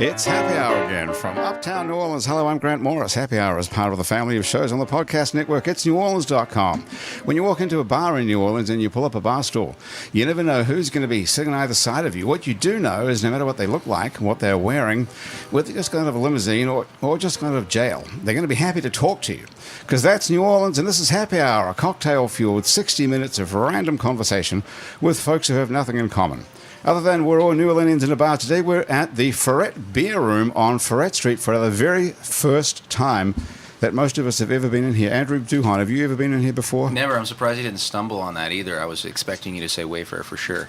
It's Happy Hour again from Uptown New Orleans. Hello, I'm Grant Morris. Happy Hour is part of the family of shows on the podcast network. It's neworleans.com. When you walk into a bar in New Orleans and you pull up a bar stool, you never know who's going to be sitting on either side of you. What you do know is no matter what they look like, what they're wearing, whether they're just going out of a limousine or just going out of jail, they're going to be happy to talk to you. Because that's New Orleans, and this is Happy Hour, a cocktail-fueled 60 minutes of random conversation with folks who have nothing in common. Other than we're all New Orleanians in a bar today, we're at the Ferret Beer Room on Ferret Street for the very first time that most of us have ever been in here. Andrew Duhon, have you ever been in here before? Never. I'm surprised you didn't stumble on that either. I was expecting you to say Wayfair for sure.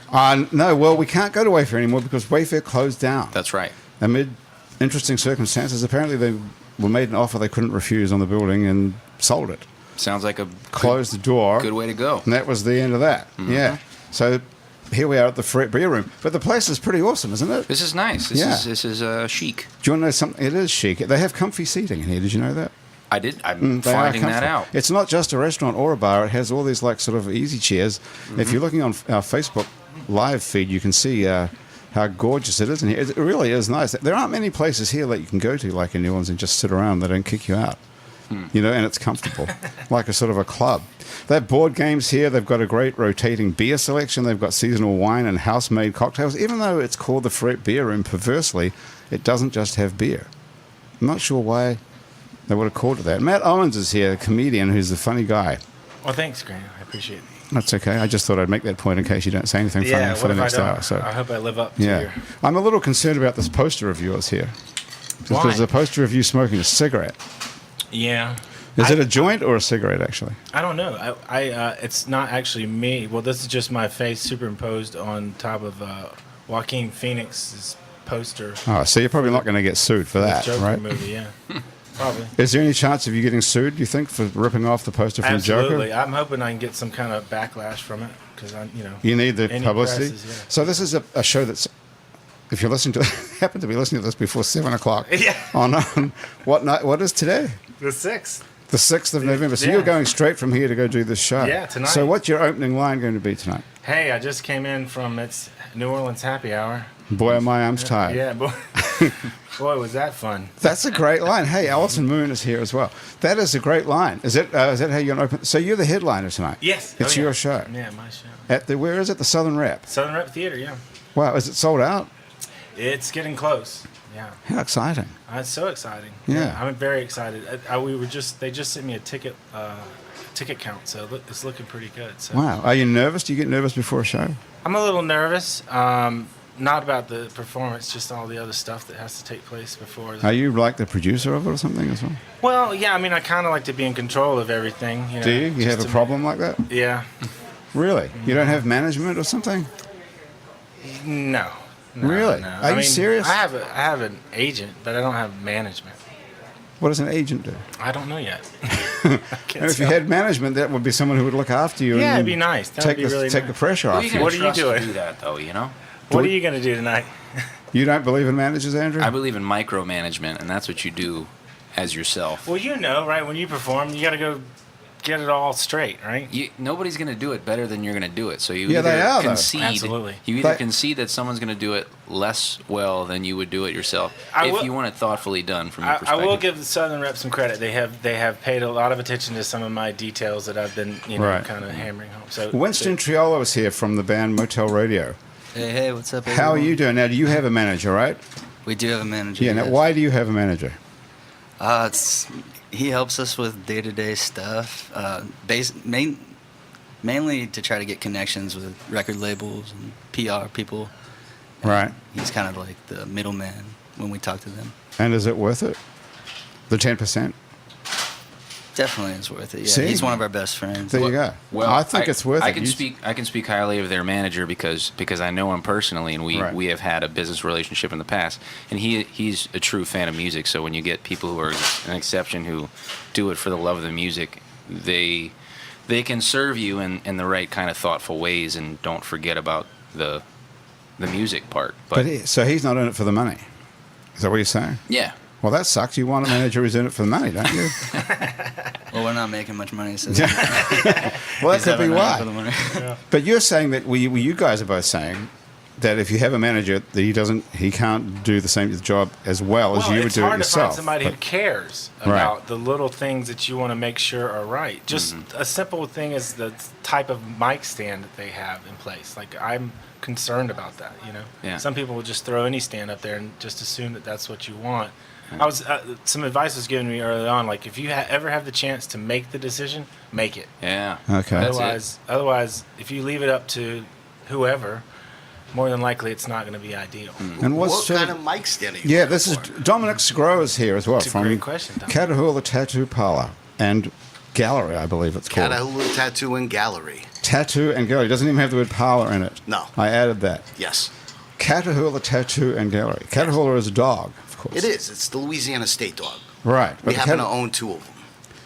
No, well, we can't go to Wayfair anymore because Wayfair closed down. That's right. Amid interesting circumstances, apparently they were made an offer they couldn't refuse on the building and sold it. Sounds like a closed the door. Good way to go. And that was the end of that. Mm-hmm. Yeah. So here we are at the Ferret Beer Room. But the place is pretty awesome, isn't it? This is nice. This is chic. Do you want to know something? It is chic. They have comfy seating in here. Did you know that? I did. I'm finding that out. It's not just a restaurant or a bar. It has all these like sort of easy chairs. Mm-hmm. If you're looking on our Facebook live feed, you can see how gorgeous it is in here. It really is nice. There aren't many places here that you can go to, like in New Orleans, and just sit around. They don't kick you out. You know, and it's comfortable, like a sort of a club. They have board games here. They've got a great rotating beer selection. They've got seasonal wine and house-made cocktails. Even though it's called the Ferret Beer Room, perversely, it doesn't just have beer. I'm not sure why they would have called it that. Matt Owens is here, a comedian who's a funny guy. Well, thanks, Grant. I appreciate it. That's okay. I just thought I'd make that point in case you don't say anything funny for the next hour. So I hope I live up to your... I'm a little concerned about this poster of yours here. Why? There's a poster of you smoking a cigarette. Yeah. Is it a joint or a cigarette, actually? I don't know. It's not actually me. Well, this is just my face superimposed on top of Joaquin Phoenix's poster. Oh, so you're probably not going to get sued for that, Joker right? Movie, yeah. Probably. Is there any chance of you getting sued, do you think, for ripping off the poster from Absolutely. Joker? I'm hoping I can get some kind of backlash from it because you need the publicity. Presses, yeah. So this is a show that's, if you're listening to, happen to be listening to this before 7:00. Yeah. On what night? What is today? The 6th. The 6th of November. So you're going straight from here to go do this show. Yeah, tonight. So what's your opening line going to be tonight? Hey, I just came in from it's New Orleans Happy Hour. Boy, are my arms tired. Yeah, boy. Boy, was that fun. That's a great line. Hey, Alison Moon is here as well. That is a great line. Is that how you're going to open? So you're the headliner tonight? Yes. It's your show? Yeah, my show. Where is it? The Southern Rep? Southern Rep Theater, yeah. Wow, is it sold out? It's getting close. Yeah. How exciting. It's so exciting. Yeah. I'm very excited. They just sent me a ticket count, so it's looking pretty good. So. Wow. Are you nervous? Do you get nervous before a show? I'm a little nervous. Not about the performance, just all the other stuff that has to take place before. Are you like the producer of it or something as well? Well, yeah. I mean, I kind of like to be in control of everything. You know, do you? You have a problem like that? Yeah. Really? You don't have management or something? No. Really? No. Are you serious? I have an agent, but I don't have management. What does an agent do? I don't know yet. If you had management, that would be someone who would look after you. Yeah, and it'd be nice. That'd be really take nice. the pressure off you. What are you doing? Do that though, you know. What are you going to do tonight? You don't believe in managers, Andrew? I believe in micromanagement, and that's what you do as yourself. Well, you know, right? When you perform, you got to go get it all straight, right? Nobody's going to do it better than you're going to do it. So you either concede. Absolutely. You either concede that someone's going to do it less well than you would do it yourself. If you want it thoughtfully done from your perspective. I will give the Southern Rep some credit. They have paid a lot of attention to some of my details that I've been kind of hammering home. So Winston Triolo is here from the band Motel Radio. Hey, what's up, everyone? How are you doing? Now, do you have a manager, right? We do have a manager. Yeah, yes. now why do you have a manager? He helps us with day-to-day stuff, mainly to try to get connections with record labels and PR people. Right. He's kind of like the middleman when we talk to them. And is it worth it? The 10%? Definitely is worth it. Yeah, See? he's one of our best friends. There you go. Well, I think it's worth it. I can speak highly of their manager because I know him personally, and we have had a business relationship in the past. And he's a true fan of music. So when you get people who are an exception who do it for the love of the music, they can serve you in the right kind of thoughtful ways and don't forget about the music part. So he's not in it for the money. Is that what you're saying? Yeah. Well, that sucks. You want a manager who's in it for the money, don't you? Well, we're not making much money, so... Well, that could be why. But you're saying that you guys are both saying that if you have a manager, that he can't do the same job as well as you would do it yourself. It's hard to find somebody who cares about the little things that you want to make sure are right. Just a simple thing is the type of mic stand that they have in place. Like, I'm concerned about that, you know? Yeah. Some people will just throw any stand up there and just assume that that's what you want. I was some advice was given me early on, like, if you ever have the chance to make the decision, make it. Yeah. Okay. Otherwise, if you leave it up to whoever, more than likely it's not going to be ideal. And what kind of mic stand are you Yeah, looking this is for? Dominic Sgro is here as well It's a from great question, Dominic. Catahoula Tattoo Parlor and Gallery, I believe it's called. Catahoula Tattoo and Gallery. Tattoo and Gallery. It doesn't even have the word parlor in it. No. I added that. Yes. Catahoula Tattoo and Gallery. Catahoula is a dog, of course. It is. It's the Louisiana state dog. Right. We But happen to own two of them.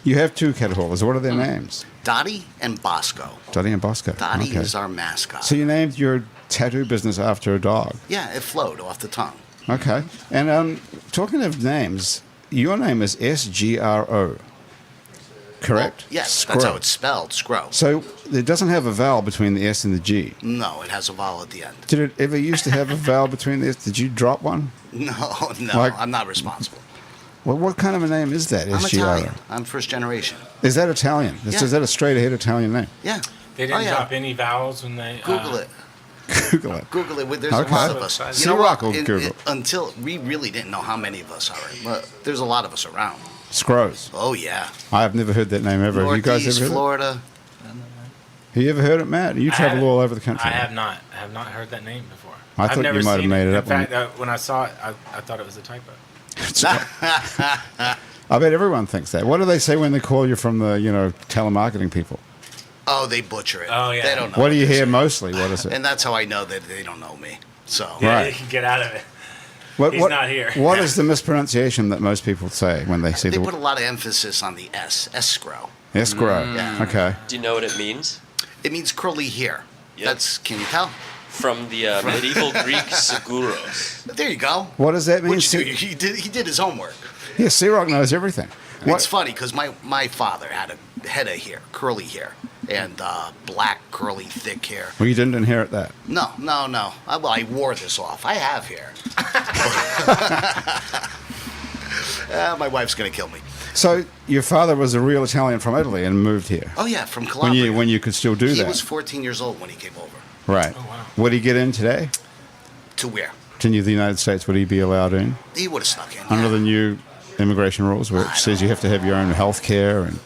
You have two Catahoulas. What are their names? Dottie and Bosco. Dottie and Bosco. Dottie Okay. is our mascot. So you named your tattoo business after a dog. Yeah, it flowed off the tongue. Okay. And talking of names, your name is Sgro. Correct? Well, yes, Sgro. that's how it's spelled, Sgro. So it doesn't have a vowel between the S and the G. No, it has a vowel at the end. Did it ever used to have a vowel between the S? Did you drop one? No, Like- I'm not responsible. Well, what kind of a name is that? I'm Sgro? Italian. I'm first generation. Is that Italian? Yeah. Is that a straight ahead Italian name? Yeah. They didn't Oh, yeah. drop any vowels when they Google it. Google it. Google it. There's Okay. a lot of us. C You know Rock what? will Google. Until we really didn't know how many of us are, but there's a lot of us around. Scros. Oh yeah. I've never heard that name ever. Have you guys Northeast ever heard Florida. it? Have you ever heard it, Matt? You travel all over the country. I have not. I have not heard that name before. I thought I've never you might have seen made it up In fact, when I saw it, I thought it was a typo. I bet everyone thinks that. What do they say when they call you from the, telemarketing people? Oh, they butcher it. Oh, yeah. They don't know. What do you they hear say. mostly? What is it? And that's how I know that they don't know me. So Yeah, Right. you can get out of it. What, He's not here. What is the mispronunciation that most people say when they see they the put a lot of emphasis on the S. Escrow. escrow? Yeah. Okay. Do you know what it means? It means curly hair. Yep. Can you tell? From the medieval Greek seguros. There you go. What does that mean? What'd you do? He did his homework. Yeah, C-Rock knows everything. It's funny because my father had a head of hair, curly hair, and black, curly, thick hair. Well, you didn't inherit that. No. I wore this off. I have hair. My wife's going to kill me. So your father was a real Italian from Italy and moved here. Oh, yeah, from Calabria. When you could still do He that. was 14 years old when he came over. Right. Oh, wow. Would he get in today? To where? To the United States, would he be allowed in? He would have snuck in. Under yeah. the new immigration rules, which says you have to have your own health care and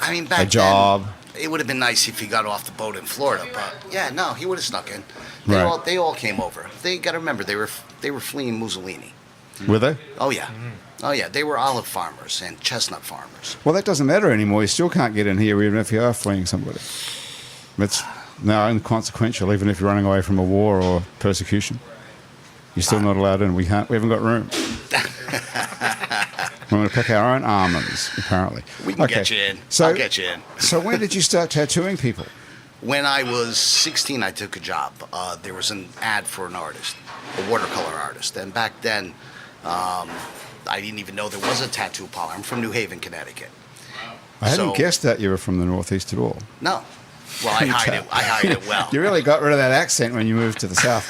I mean, back a job. then, it would have been nice if he got off the boat in Florida, but yeah, no, he would have snuck in. Right. They all came over. They got to remember they were fleeing Mussolini. Were they? Oh yeah, oh yeah. They were olive farmers and chestnut farmers. Well, that doesn't matter anymore. You still can't get in here even if you are fleeing somebody. It's now inconsequential, even if you're running away from a war or persecution. You're still not allowed in. We haven't got room. We're going to pick our own almonds, apparently. We can get you in. I'll get you in. So when did you start tattooing people? When I was 16, I took a job. There was an ad for an artist, a watercolor artist, and back then, I didn't even know there was a tattoo parlor. I'm from New Haven, Connecticut. I hadn't So- guessed that you were from the Northeast at all. No. Well, I hide it well. You really got rid of that accent when you moved to the South.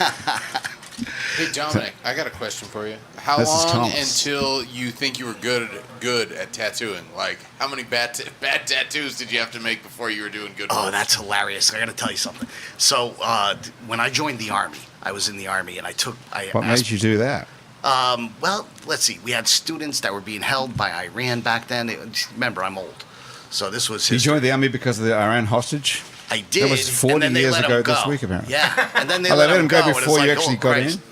Hey Dominic, I got a question for you. How This is long Thomas. until you think you were good at tattooing? Like, how many bad tattoos did you have to make before you were doing good? Oh, work? that's hilarious. I got to tell you something. So when I joined the Army, I was in the Army, and What made you do that? Well, let's see. We had students that were being held by Iran back then. Remember, I'm old. So this was You history. joined the army because of the Iran hostage? I did. That was 40 and then they years let ago him go. this week, apparently. Yeah, and then they Oh, let they let him go and it's before you like, actually oh, got Christ. in?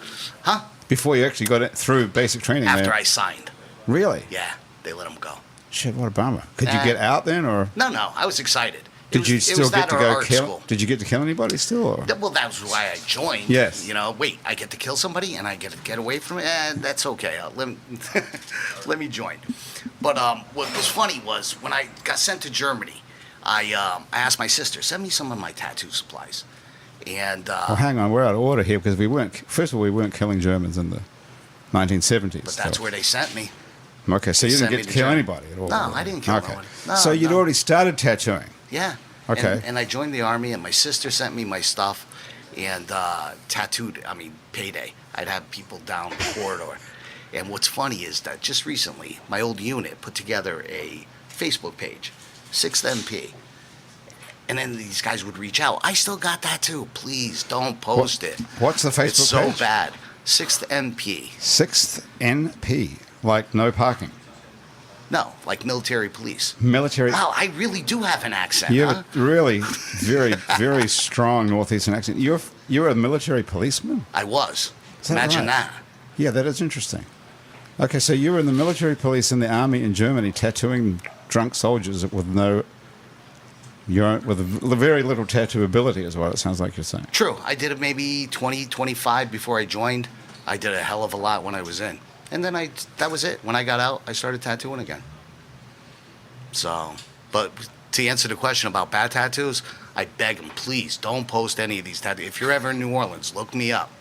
Huh? Before you actually got it through basic training After there? I signed. Really? Yeah, they let him go. Shit, what a bummer. Could you Nah. get out then, or No, I was excited. did you still get to or go art kill? school. Did you get to kill anybody still? Or? Well, that was why I joined. Yes. You know, wait, I get to kill somebody and I get to get away from it? That's okay. Let me join. But what was funny was when I got sent to Germany, I asked my sister, send me some of my tattoo supplies. And Well, hang on, we're out of order here because we weren't killing Germans in the 1970s. but that's so- where they sent me. Okay, so you sent didn't me get to to kill Germany. anybody at all? No, I didn't kill okay. no one. No, So you'd no. already started tattooing. Yeah. Okay. And I joined the Army, and my sister sent me my stuff. and tattooed. I mean, payday. I'd have people down the corridor. And what's funny is that just recently, my old unit put together a Facebook page, 6th MP. And then these guys would reach out. I still got that too. Please don't post it. What's the Facebook It's so page? bad. 6th MP. 6th NP, like no parking. No, like military police. Military. Wow, I really do have an accent, You huh? have a really very, very strong northeastern accent. You're a military policeman? I was. Is that Imagine right? that. Yeah, that is interesting. Okay, so you were in the military police in the army in Germany, tattooing drunk soldiers with very little tattoo ability, is what it sounds like you're saying. True. I did it maybe 20, 25 before I joined. I did a hell of a lot when I was in. And then that was it. When I got out, I started tattooing again. So, but to answer the question about bad tattoos, I beg them, please don't post any of these tattoos. If you're ever in New Orleans, look me up.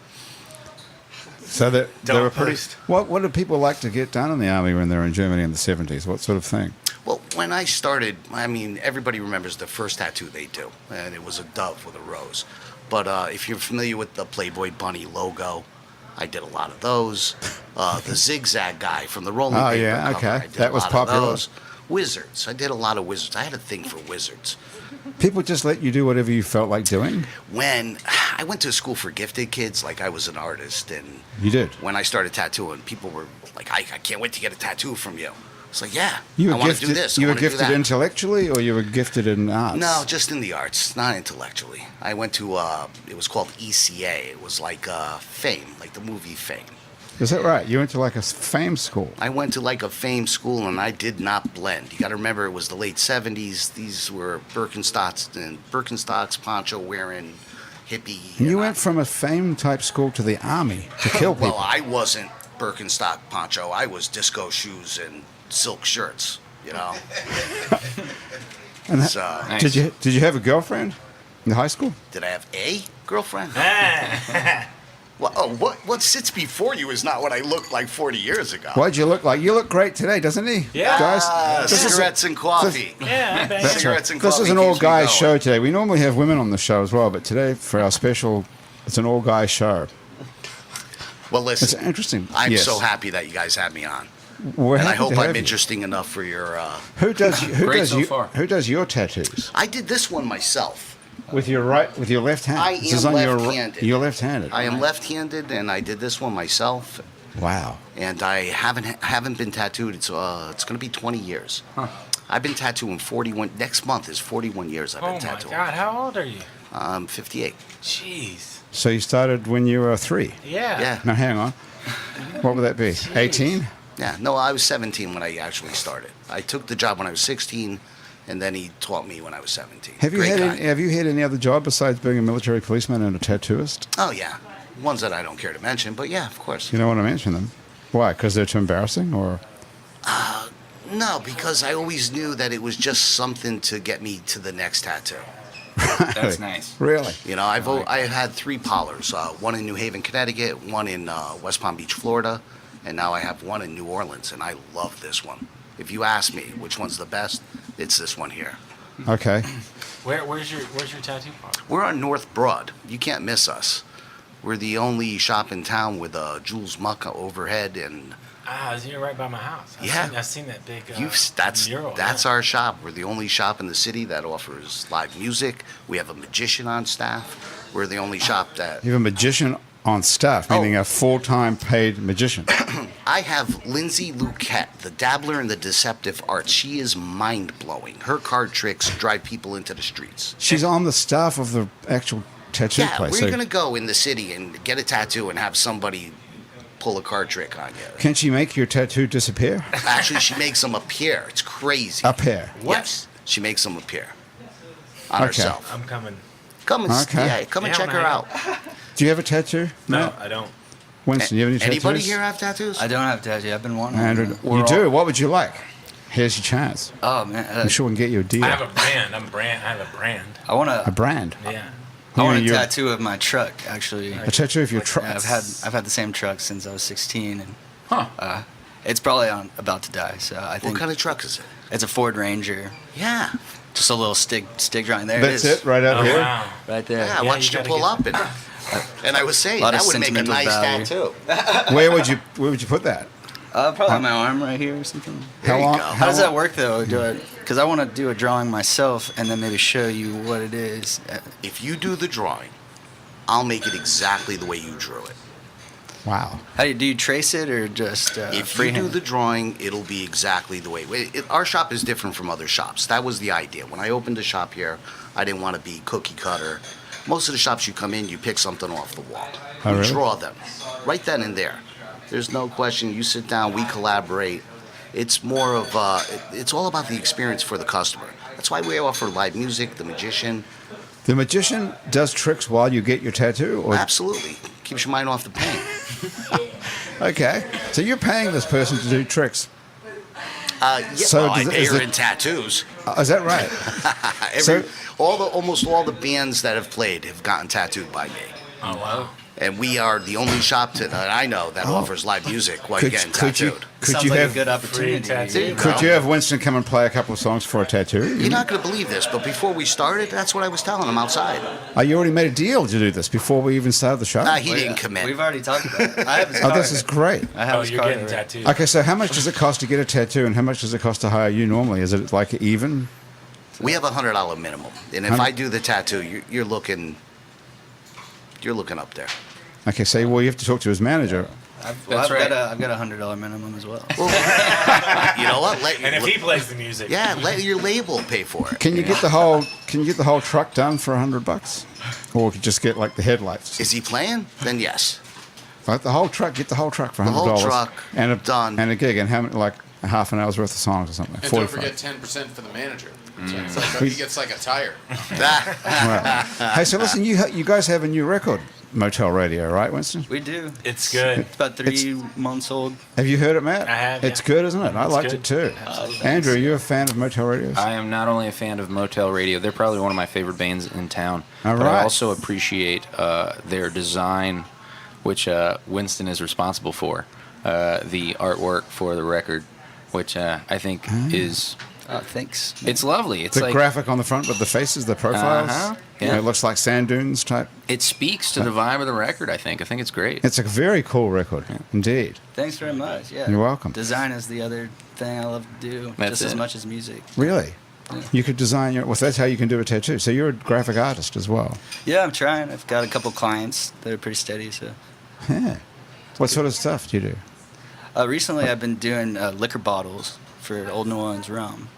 So they Don't were pretty. post. What did people like to get done in the army when they were in Germany in the 70s? What sort of thing? Well, when I started, I mean, everybody remembers the first tattoo they do, and it was a dove with a rose. But if you're familiar with the Playboy Bunny logo, I did a lot of those. The zigzag guy from the rolling Oh, paper yeah, cover, okay. I did That a was lot popular. Of those. Wizards. I did a lot of wizards. I had a thing for wizards. People just let you do whatever you felt like doing? When I went to a school for gifted kids, like I was an artist, and You did? when I started tattooing, people were like, I can't wait to get a tattoo from you. It's like, yeah, You I were want to gifted. do this. I You were wanna do gifted that. intellectually, or you were gifted in arts? No, just in the arts, not intellectually. I went to, it was called ECA. It was like Fame, like the movie Fame. Is that right? You went to like a fame school. I went to like a Fame school, and I did not blend. You got to remember, it was the late 70s. These were Birkenstocks, poncho wearing, hippie. And you went from a fame type school to the army to kill people. Well, I wasn't Birkenstock poncho. I was disco shoes and silk shirts, you know. And So, Nice. Did you have a girlfriend in high school? did I have a girlfriend? Well, what sits before you is not what I looked like 40 years ago. Why'd you look like? You look great today, doesn't he? Yeah. guys. This is a- Cigarettes and coffee. Yeah, I bet. That's right. Cigarettes and This is coffee an all keeps me guys going. show today. We normally have women on the show as well, but today for our special, it's an all guys show. Well, It's listen, interesting. I'm Yes. so happy that you guys had me on. We're And I happy hope to I'm have you. interesting enough for your... Who does Great so far. who does your tattoos? I did this one myself. With your left hand. I This is am on your left-handed. You're left-handed. I am left-handed, and I did this one myself. Wow. And I haven't been tattooed. It's going to be 20 years. I've been tattooing 41. Next month is 41 years I've been Oh my tattooing. God, how old are you? I'm 58. Jeez. So you started when you were 3. Yeah. Yeah. Now hang on. What would that be? 18? Yeah. No, I was 17 when I actually started. I took the job when I was 16, and then he taught me when I was 17. Have you Great had guy. have you had any other job besides being a military policeman and a tattooist? Oh yeah, ones that I don't care to mention, but yeah, of course. You don't want to mention them. Why? Because they're too embarrassing, or No, because I always knew that it was just something to get me to the next tattoo. That's nice. really? You know, I had 3 parlors, one in New Haven, Connecticut, one in West Palm Beach, Florida, and now I have one in New Orleans, and I love this one. If you ask me which one's the best, it's this one here. Okay. Where's your tattoo parlor? We're on North Broad. You can't miss us. We're the only shop in town with a Jules Mucka overhead, and You're right by my house. Yeah. I've seen that big that's mural. that's yeah. our shop. We're the only shop in the city that offers live music. We have a magician on staff. We're the only shop that You have a magician on staff, meaning a full-time paid magician. I have Lindsay Luquette, the dabbler in the deceptive arts. She is mind-blowing. Her card tricks drive people into the streets. She's on the staff of the actual tattoo Yeah, place. we're So going to go in the city and get a tattoo and have somebody pull a card trick on you. can she make your tattoo disappear? Actually, she makes them appear. It's crazy. Appear. Yes, she makes them appear on Okay. herself. I'm coming. Come and Okay. come and Yeah, check I'm her hanging out. Do you have a tattoo? No, Matt? I don't. Winston, you have any tattoos? Anybody here have tattoos? I don't have tattoo. I've been wanting. Andrew, one. you do? What would you like? Here's your chance. Oh man, I'm sure we can get you a deal. I have a brand. I have a brand. I want A to. brand. Yeah. I want a You're- tattoo of my truck. Actually, A tattoo of your truck. Yeah, I've had the same truck since I was 16, and Huh. it's probably about to die. So I think What kind of truck is it? it's a Ford Ranger. Yeah. Just a little stick drawing. There That's it is. it, right out here. Wow. Right there. Yeah, I Yeah, watched you you gotta pull get- up, and I was saying Lot of that would make a sentimental nice value. tattoo. Where would you put that? Probably on my arm right here or something. There you long- go. How does that work though? Because I want to do a drawing myself and then maybe show you what it is. If you do the drawing, I'll make it exactly the way you drew it. Wow. How do you trace it or just If you freehand? do the drawing, it'll be exactly the way. Our shop is different from other shops. That was the idea. When I opened the shop here, I didn't want to be cookie cutter. Most of the shops you come in, you pick something off the wall. Oh, We really? draw them right then and there. There's no question. You sit down, we collaborate. It's more of it's all about the experience for the customer. That's why we offer live music, the magician. The magician does tricks while you get your tattoo? Or? Absolutely. Keeps your mind off the pain. Okay. So you're paying this person to do tricks. Yeah, So well, I does it- pay is her it- in tattoos. Is that right? So- Almost all the bands that have played have gotten tattooed by me. Oh, wow. And we are the only shop that I know that offers live music while you're getting tattooed. Sounds you like have a good opportunity. tattoo. could you have Winston come and play a couple of songs for a tattoo? You're not going to believe this, but before we started, that's what I was telling him outside. Oh, you already made a deal to do this before we even started the show? He didn't commit. We've already talked about it. I have his Oh, card. this is great. I have Oh, his you're card getting already. tattooed. Okay, so how much does it cost to get a tattoo, and how much does it cost to hire you normally? Is it like even? We have a $100 minimum, and if I do the tattoo, you're looking up there. Okay, so well, you have to talk to his manager. I've That's right. got a $100 minimum as well. You know what? And if he plays the music. let your label pay for it. Can you get the whole truck done for $100, or just get like the headlights? Is he playing? Then yes. Like the whole truck, get the whole truck for $100. The whole truck, and done. and a gig, and how many, like half an hour's worth of songs or something. And 45. don't forget 10% for the manager. So it's like he gets like a tire. Right. Hey, so listen, you guys have a new record, Motel Radio, right, Winston? We do. It's good. It's about 3 months old. Have you heard it, Matt? I have, It's yeah. good, isn't it? I It's liked good. it too. Andrew, are you a fan of Motel Radio? I am not only a fan of Motel Radio, they're probably one of my favorite bands in town. All but right. I also appreciate their design, which Winston is responsible for. The artwork for the record, which I think is Thanks. it's lovely. It's The like graphic on the front with the faces, the profiles. Uh-huh. You know, Yeah. it looks like sand dunes type. it speaks to the vibe of the record. I think it's great. It's a very cool record, indeed. Thanks very much. Yeah. You're welcome. Design is the other thing I love to do, That's just as it. much as music. Really? You could design your. Well, that's how you can do a tattoo. So you're a graphic artist as well. Yeah, I'm trying. I've got a couple clients that are pretty steady. So Yeah. What sort of stuff do you do? recently, I've been doing liquor bottles for Old New Orleans rum.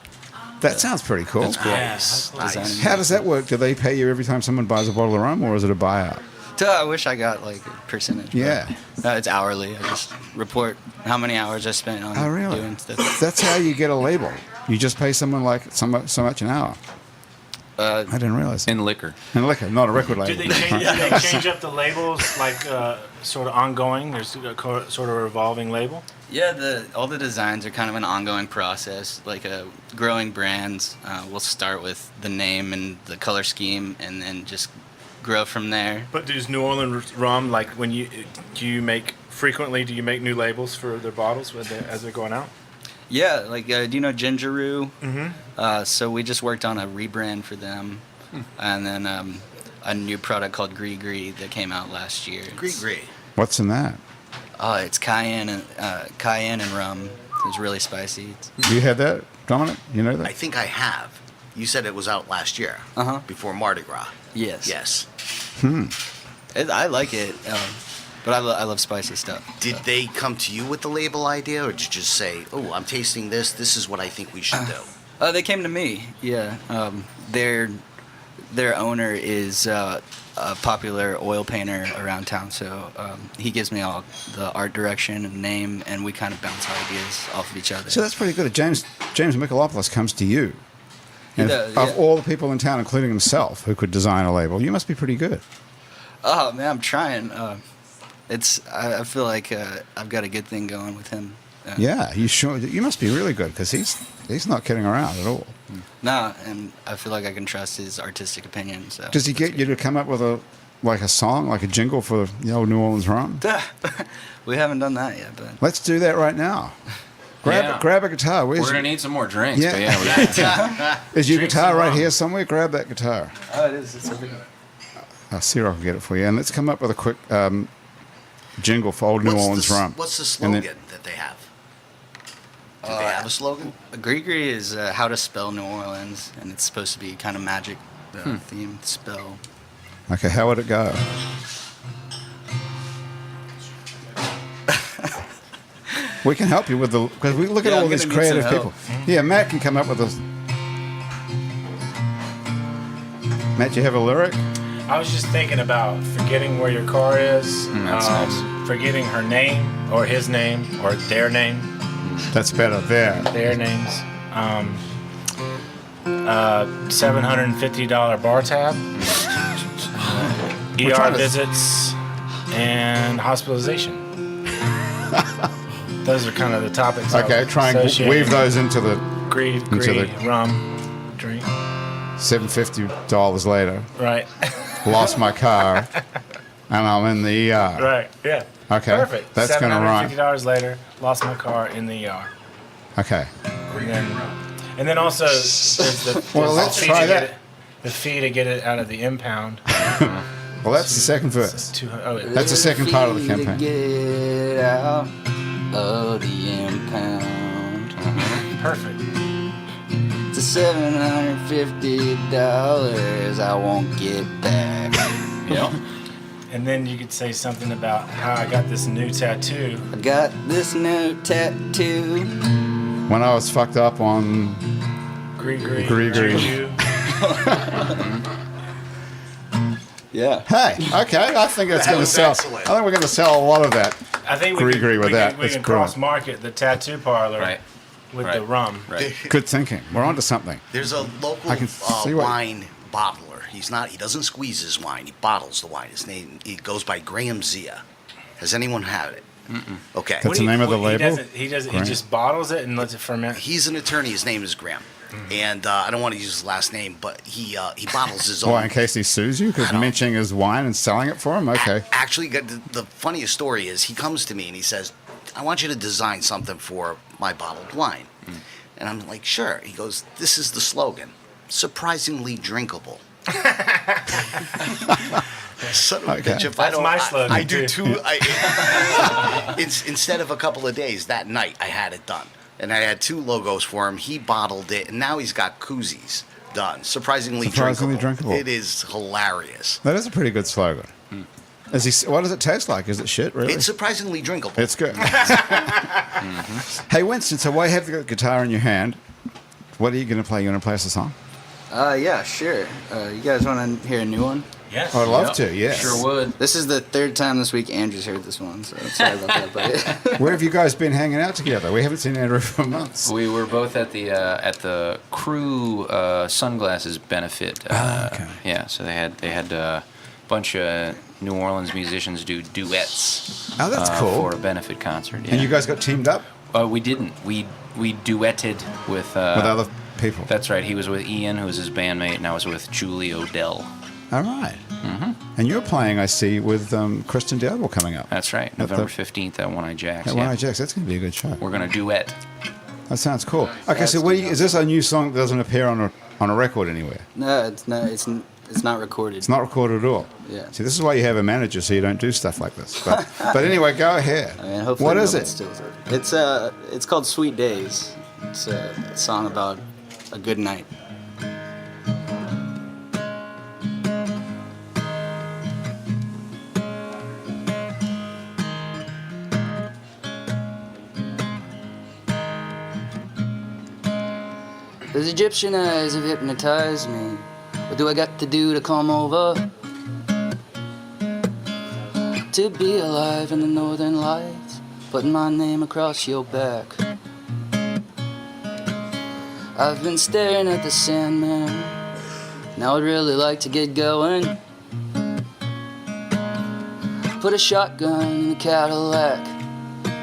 That sounds pretty cool. That's cool. Nice. Designing How does that work? Do they pay you every time someone buys a bottle of rum, or is it a buyout? I wish I got like a percentage. but, Yeah. it's hourly. I just report how many hours I spent on Oh, really? doing stuff. That's how you get a label. You just pay someone like so much an hour. I didn't realize. In liquor. And liquor, not a record Do label. they change up the labels like sort of ongoing? There's a sort of a revolving label? Yeah, all the designs are kind of an ongoing process. Like growing brands, we'll start with the name and the color scheme, and then just grow from there. But does New Orleans rum, like when do you make new labels for their bottles as they're going out? Yeah, like do you know Gingeroo? Mm-hmm. So we just worked on a rebrand for them, and then a new product called Gree Gree that came out last year. Agree. What's in that? It's cayenne and rum. It's really spicy. You had that, Dominic? You know I that? think I have. You said it was out last year. Uh-huh. Before Mardi Gras. Yes. Yes. I like it, but I love spicy stuff. Did they come to you with the label idea, or did you just say, "Oh, I'm tasting this. This is what I think we should do"? They came to me. Yeah. Their owner is a popular oil painter around town, so he gives me all the art direction and name, and we kind of bounce ideas off of each other. So that's pretty good. James Michalopoulos comes to you. And does, of yeah. all the people in town, including himself, who could design a label, you must be pretty good. Oh man, I'm trying. I feel like I've got a good thing going with him. Yeah, you must be really good because he's not kidding around at all. Nah, and I feel like I can trust his artistic opinion. So Does he get you to come up with a song, like a jingle for the old New Orleans rum? We haven't done that yet, but Let's do that right now. Grab a guitar. We're gonna need some more drinks. Yeah. But yeah, Is your Drink guitar some right rum. here somewhere? Grab that guitar. Oh, it is. It's over here. I'll see if I can get it for you. And let's come up with a quick jingle for Old New Orleans rum. What's the And slogan then- that they have? Do they have a slogan? Gree is how to spell New Orleans, and it's supposed to be kind of magic themed spell. Okay, how would it go? We can help you with the, because we look at Yeah, all I'm these gonna need some creative people. help. Yeah, Matt can come up with a. Matt, you have a lyric? I was just thinking about forgetting where your car is, that's nice. forgetting her name or his name or their name, That's better there. their names. $750 bar tab, We're ER trying to- visits, and hospitalization. Those are kind of the topics. Okay, try and weave those into the Greed, into the- rum, drink. $750 later. Right, Lost my car, and I'm in the ER. right, yeah. Okay, Perfect. that's gonna rhyme. $750 later, lost my car in the ER. Okay. And then also, there's the, Well, there's let's the fee try to get that. it- the fee to get it out of the impound. Well, that's the second verse. 200. Oh, wait. That's the second part of the To campaign. get out of the impound. Perfect. It's $750 I won't get back. Yeah. And then you could say something about how I got this new tattoo. I got this new tattoo. When I was fucked up on. Gree. Gree. Yeah. Hey, okay, I think that's going to was sell. excellent. I think we're going to sell a lot of that. I think Gree with we that. Can, we That's can brilliant. cross market the tattoo parlor Right. with Right. the rum. Right. Good thinking. We're onto something. There's a local I can see what- wine bottler. He doesn't squeeze his wine. He bottles the wine. He goes by Graham Zia. Has anyone had it? Okay. That's the name of the label? He doesn't. Graham. He just bottles it and lets it ferment. He's an attorney. His name is Graham. And I don't want to use his last name, but he bottles his own. Well, in case he sues you, because I don't- mentioning his wine and selling it for him? Okay. Actually, the funniest story is he comes to me and he says, I want you to design something for my bottled wine. And I'm like, sure. He goes, this is the slogan, surprisingly drinkable. Son of a Okay. bitch, if That's my slogan, I do too. instead of a couple of days, that night I had it done. And I had 2 logos for him. He bottled it, and now he's got koozies done. Surprisingly drinkable. It is hilarious. That is a pretty good slogan. What does it taste like? Is it shit, really? It's surprisingly drinkable. It's good. Hey, Winston, so while you have the guitar in your hand, what are you going to play? You want to play us a song? Yeah, sure. You guys want to hear a new one? Yes. I'd love to, yes. Sure would. This is the 3rd time this week Andrew's heard this one, so sorry about that. But Where have you guys been hanging out together? We haven't seen Andrew for months. We were both at the crew sunglasses benefit. Okay. Yeah, so they had a bunch of New Orleans musicians do duets. Oh, that's cool. For a benefit concert. Yeah. And you guys got teamed up We didn't. We duetted with with other people? That's right. He was with Ian, who was his bandmate, and I was with Julie Odell. All right. And you're playing, I see, with Kristen Dowdell coming up. That's right. November 15th at One Eye Jacks. At One Eye Jacks. That's going to be a good show. We're gonna duet. That sounds cool. Okay, so is this a new song that doesn't appear on a record anywhere? no, it's not. It's not recorded. It's not recorded at all. Yeah. See, this is why you have a manager, so you don't do stuff like this. But anyway, go ahead. I mean, hopefully What is nobody it? steals it. It's called Sweet Days. It's a song about a good night. Those Egyptian eyes have hypnotized me. What do I got to do to come over? To be alive in the northern lights, putting my name across your back. I've been staring at the Sandman. Now I'd really like to get going. Put a shotgun in the Cadillac,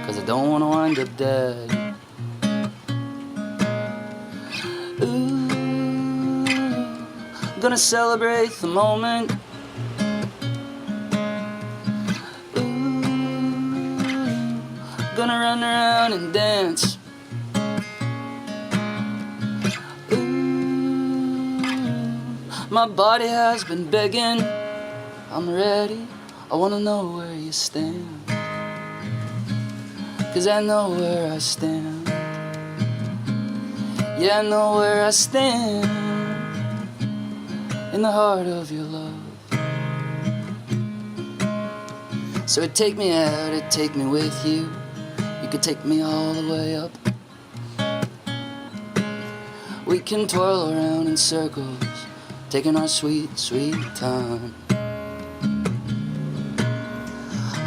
'cause I don't wanna wind up dead. Gonna celebrate the moment. Ooh, gonna run around and dance. My body has been begging, I'm ready, I wanna know where you stand. 'Cause I know where I stand. Yeah, I know where I stand. In the heart of your love. So take me out, take me with you. You could take me all the way up. We can twirl around in circles, taking our sweet, sweet time.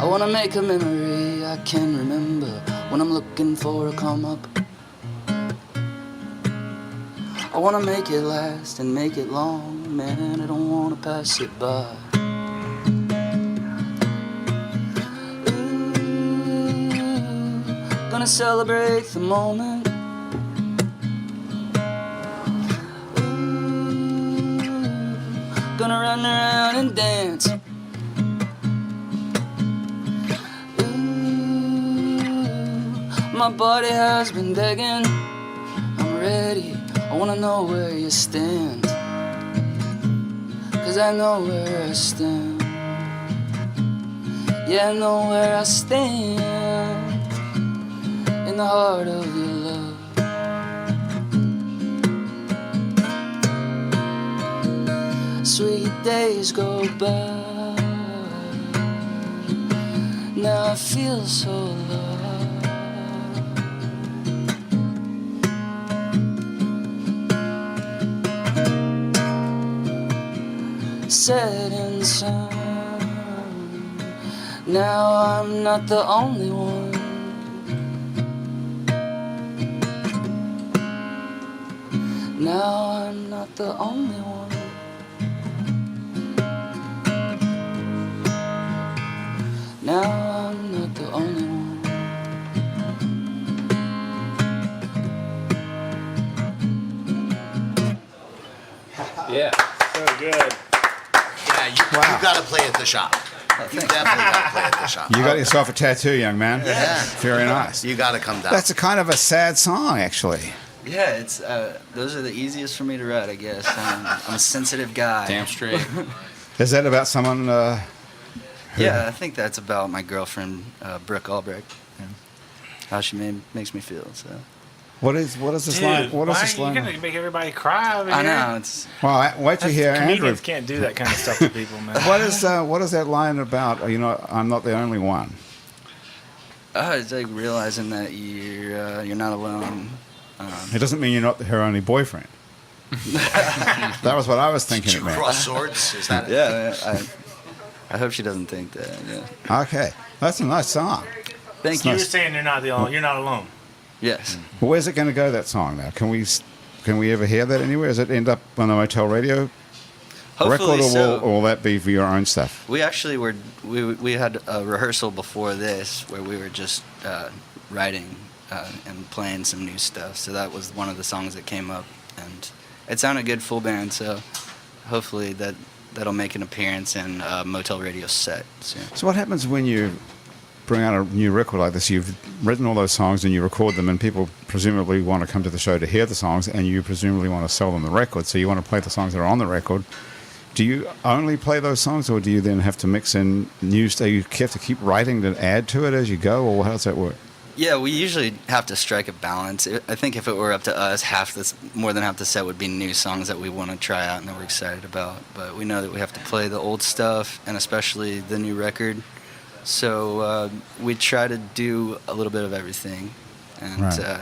I wanna make a memory I can remember when I'm looking for a come up. I wanna make it last and make it long, man, I don't wanna pass it by. Ooh, gonna celebrate the moment. Gonna run around and dance. Ooh, my body has been begging. I'm ready, I wanna know where you stand. 'Cause I know where I stand. Yeah, I know where I stand. In the heart of your love. Sweet days go by. Now I feel so loved. Setting sun. Now I'm not the only one. Now I'm not the only one. Now I'm not the only one. Yeah. So good. Yeah, you got to play at the shop. You definitely got to play at the shop. You got yourself a tattoo, young man. Yeah. Very nice. You got to come down. That's a kind of a sad song, actually. Yeah, it's those are the easiest for me to write, I guess. I'm a sensitive guy. Damn straight. Is that about someone? Yeah, I think that's about my girlfriend, Brooke Albrecht, and how she makes me feel. So. What is this Dude, line? What is this why are you line? gonna make everybody cry over I here? know it's. Well, wait to hear Andrew. Comedians can't do that kind of stuff to people, man. What is that line about? You know, I'm not the only one. It's like realizing that you're not alone. It doesn't mean you're not her only boyfriend. That was what I was thinking. Did It you meant. cross swords? Is that it? Yeah, I hope she doesn't think that. Yeah. Okay, that's a nice song. Thank You you. were saying you're not alone. Yes. Well, where's it going to go? That song now? Can we ever hear that anywhere? Does it end up on the Motel Radio Hopefully record, so. or will that be for your own stuff? We actually we had a rehearsal before this where we were just writing and playing some new stuff. So that was one of the songs that came up, and it sounded good full band. So hopefully that'll make an appearance in Motel Radio set soon. So what happens when you bring out a new record like this? You've written all those songs and you record them, and people presumably want to come to the show to hear the songs, and you presumably want to sell them the record. So you want to play the songs that are on the record. Do you only play those songs, or do you then have to mix in new stuff? You have to keep writing to add to it as you go, or how does that work? Yeah, we usually have to strike a balance. I think if it were up to us, more than half the set would be new songs that we want to try out and that we're excited about. But we know that we have to play the old stuff, and especially the new record. So we try to do a little bit of everything. And Right.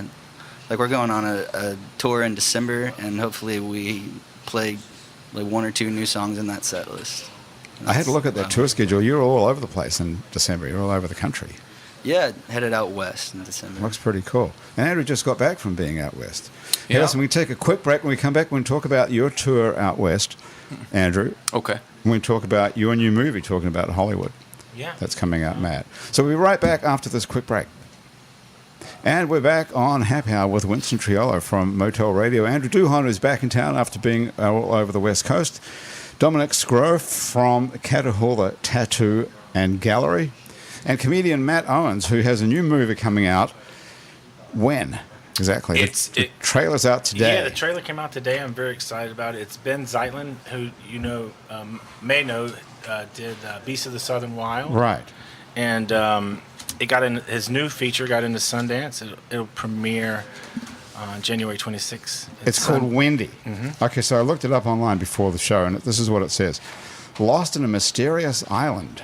like we're going on a tour in December, and hopefully we play like one or two new songs in that set list. I had to look at that tour schedule. You're all over the place in December. You're all over the country. Yeah, headed out west in December. Looks pretty cool. And Andrew just got back from being out west. Hey, Yeah. listen, we take a quick break. When we come back, we're going to talk about your tour out west, Andrew. Okay. We're going to talk about your new movie, talking about Hollywood. Yeah. That's coming out mad. So we'll be right back after this quick break. And we're back on Happy Hour with Winston Triolo from Motel Radio. Andrew Duhon is back in town after being all over the West Coast. Dominic Sgro from Catahoula Tattoo Gallery. And comedian Matt Owens, who has a new movie coming out. When? Exactly. The trailer's out today. Yeah, the trailer came out today. I'm very excited about it. It's Ben Zeitlin, who may know, did Beasts of the Southern Wild. Right. And it got in his new feature got into Sundance. It'll premiere on January 26th. It's called Wendy. Mm-hmm. Okay, so I looked it up online before the show, and this is what it says. Lost in a mysterious island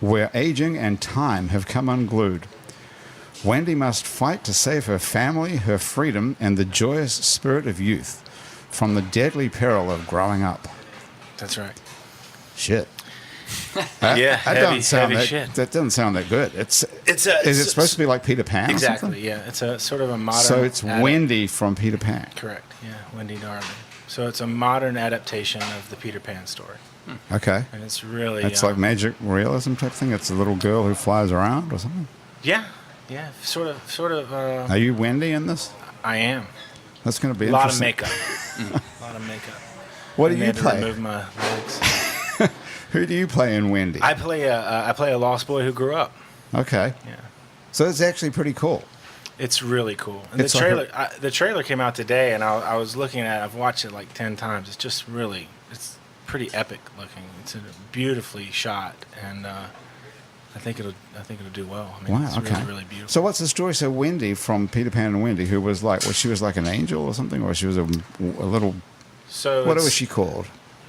where aging and time have come unglued, Wendy must fight to save her family, her freedom, and the joyous spirit of youth from the deadly peril of growing up. That's right. Shit. Yeah, That shit. That doesn't sound that good. Is it supposed to be like Peter Pan? Exactly. Or something? Yeah, it's a sort of a modern. So it's Wendy from Peter Pan. Correct. Yeah, Wendy Darling. So it's a modern adaptation of the Peter Pan story. Okay. And it's really. It's like magic realism type thing. It's a little girl who flies around or something. Yeah. Yeah. Sort of. Are you Wendy in this? I am. That's going to be a lot interesting. of makeup. A lot of makeup. What do you play? Remove my legs. Who do you play in Wendy? I play a lost boy who grew up. Okay. Yeah. So it's actually pretty cool. It's really cool. And It's the trailer came out today, and I was looking at it. I've watched it like 10 times. It's just really, it's pretty epic looking. It's beautifully shot, and I think it'll do well. I mean, Wow. it's Okay. really, really beautiful. So what's the story? So Wendy from Peter Pan and Wendy, who was like, she was like an angel or something, or she was a little. So what was she called?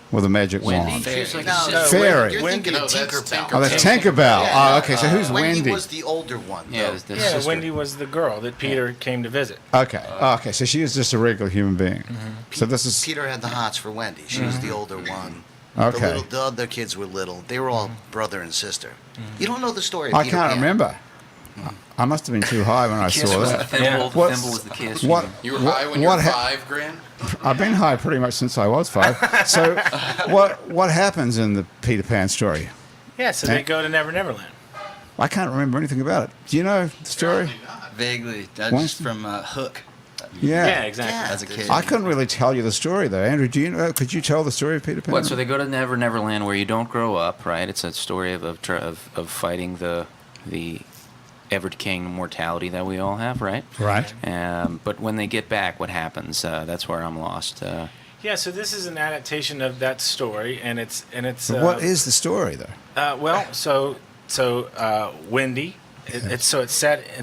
With a magic wand. She's like Fairy. You're thinking of No, that's Tinkerbell. Oh, that's Tinkerbell. Yeah. Oh, okay. So who's Wendy Wendy? was the older one. Yeah, though. the sister. Wendy was the girl that Peter came to visit. Okay. Okay. So she is just a regular human being. So this is. Peter had the hots for Wendy. She was the older one. Okay. The other kids were little. They were all brother and sister. You don't know the story of I Peter can't Pan. remember. I must have been too high when I Kiss saw was the that. thimble. Yeah. The What's- thimble was the kiss. What? You were high when you were 5, Gran? I've been high pretty much since I was 5. So, what happens in the Peter Pan story? Yeah, so they go to Never Never Land. I can't remember anything about it. Do you know the story? Vaguely. That's Winston? from Hook Yeah. exactly. Yeah. as a kid. I couldn't really tell you the story though. Andrew, do you know? Could you tell the story of Peter Pan? What? So they go to Never Never Land where you don't grow up, right? It's a story of fighting the ever-decaying mortality that we all have, right? Right. But when they get back, what happens? That's where I'm lost. Yeah, so this is an adaptation of that story, and it's. But what is the story though? Wendy. It's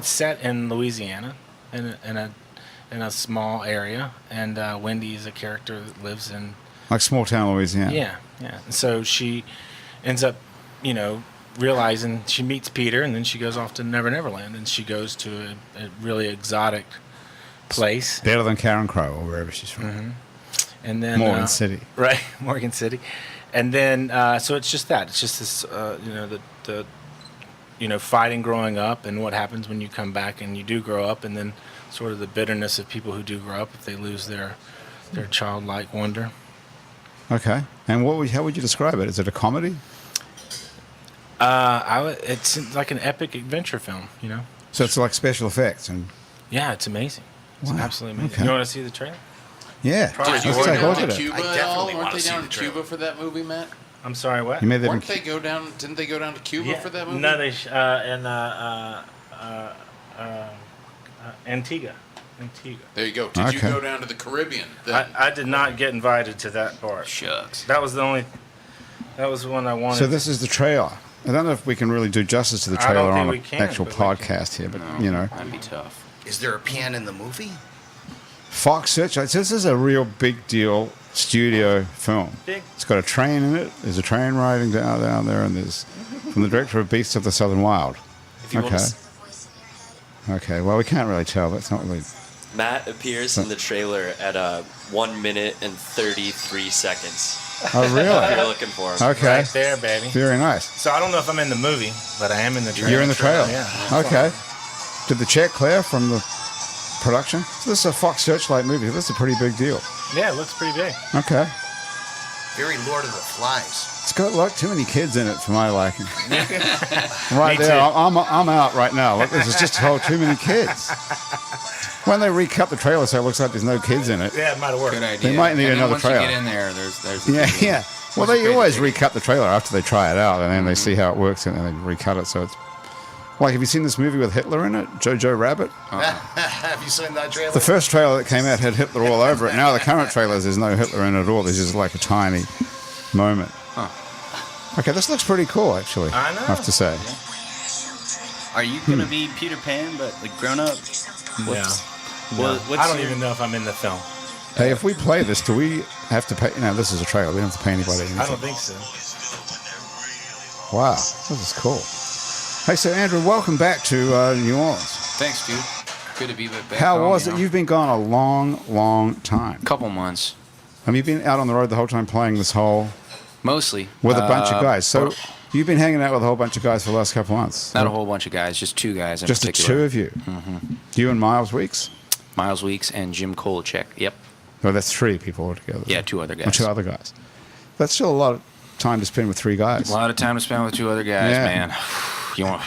set in Louisiana, in a small area, and Wendy is a character that lives in. Like small town Louisiana. Yeah. And so she ends up, realizing she meets Peter, and then she goes off to Never Never Land, and she goes to a really exotic place. Better than Karen Crow or wherever she's from. Mm-hmm. And then Morgan City. Right, Morgan City. And then so it's just that. It's just this the fighting growing up and what happens when you come back and you do grow up, and then sort of the bitterness of people who do grow up if they lose their childlike wonder. Okay. And how would you describe it? Is it a comedy? It's like an epic adventure film, So it's like special effects and. Yeah, it's amazing. It's Wow. absolutely amazing. Okay. You want to see the trailer? Yeah. Did you Let's go take a look down at to it. Cuba I at all? definitely Weren't wanna they see down the to Cuba trailer. for that movie, Matt? I'm sorry, what? You made them. Weren't they go down? Didn't they go down to Cuba for that movie? No, they Antigua. There you go. Did you Okay. go down to the Caribbean? Then? I did not get invited to that part. Shucks. That was the one I wanted. So this is the trailer. I don't know if we can really do justice to the I don't trailer think on we an can, actual but we podcast here, but That'd be tough. Is there a pan in the movie? Fox Search. This is a real big deal studio film. Big. It's got a train in it. There's a train riding down there, and there's from the director of Beasts of the Southern Wild. If you want Okay. to Okay. Well, we can't really tell. That's not really. Matt appears in the trailer at 1 minute and 33 seconds. Oh, If you're really? looking for him. Okay. Right there, baby. Very nice. So I don't know if I'm in the movie, but I am in the trailer. You're in the trailer. Yeah. Okay. Did the check clear from the production? So this is a Fox Searchlight movie. This is a pretty big deal. Yeah, it looks pretty big. Okay. Very Lord of the Flies. It's got like too many kids in it for my liking. Right Me there, too. I'm out right now. Look, there's just too many kids. When they recut the trailer so it looks like there's no kids in it. Yeah, it might have worked. Good idea. They might need And then another once trailer. you get in there, there's Yeah, yeah. Well, Once you they create always the- recut the trailer after they try it out, and then they see how it works, and then they recut it. So it's Like, have you seen this movie with Hitler in it, Jojo Rabbit? Have you seen that trailer? The first trailer that came out had Hitler all over it. Now the current trailers, there's no Hitler in it at all. There's just like a tiny moment. Okay, this looks pretty cool, actually. I know. I have to say. Are you gonna be Peter Pan, but like grown up? No. What's I don't your- even know if I'm in the film. Hey, if we play this, do we have to pay? This is a trailer. We don't have to pay anybody anything. I don't think so. Wow, this is cool. Hey, so Andrew, welcome back to New Orleans. Thanks, dude. Good to be back. How home, was you it? know? You've been gone a long, long time. Couple months, Have you been out on the road the whole time playing this whole mostly with a bunch of guys? So well, you've been hanging out with a whole bunch of guys for the last couple months. not a whole bunch of guys, just two guys in Just the particular. two of you. You and Miles Weeks. Miles Weeks and Jim Kolachek. Yep. No, that's three people altogether. Yeah, two other Or guys. two other guys. That's still a lot of time to spend with three guys. A lot of time to spend with two other guys, Yeah. man. You want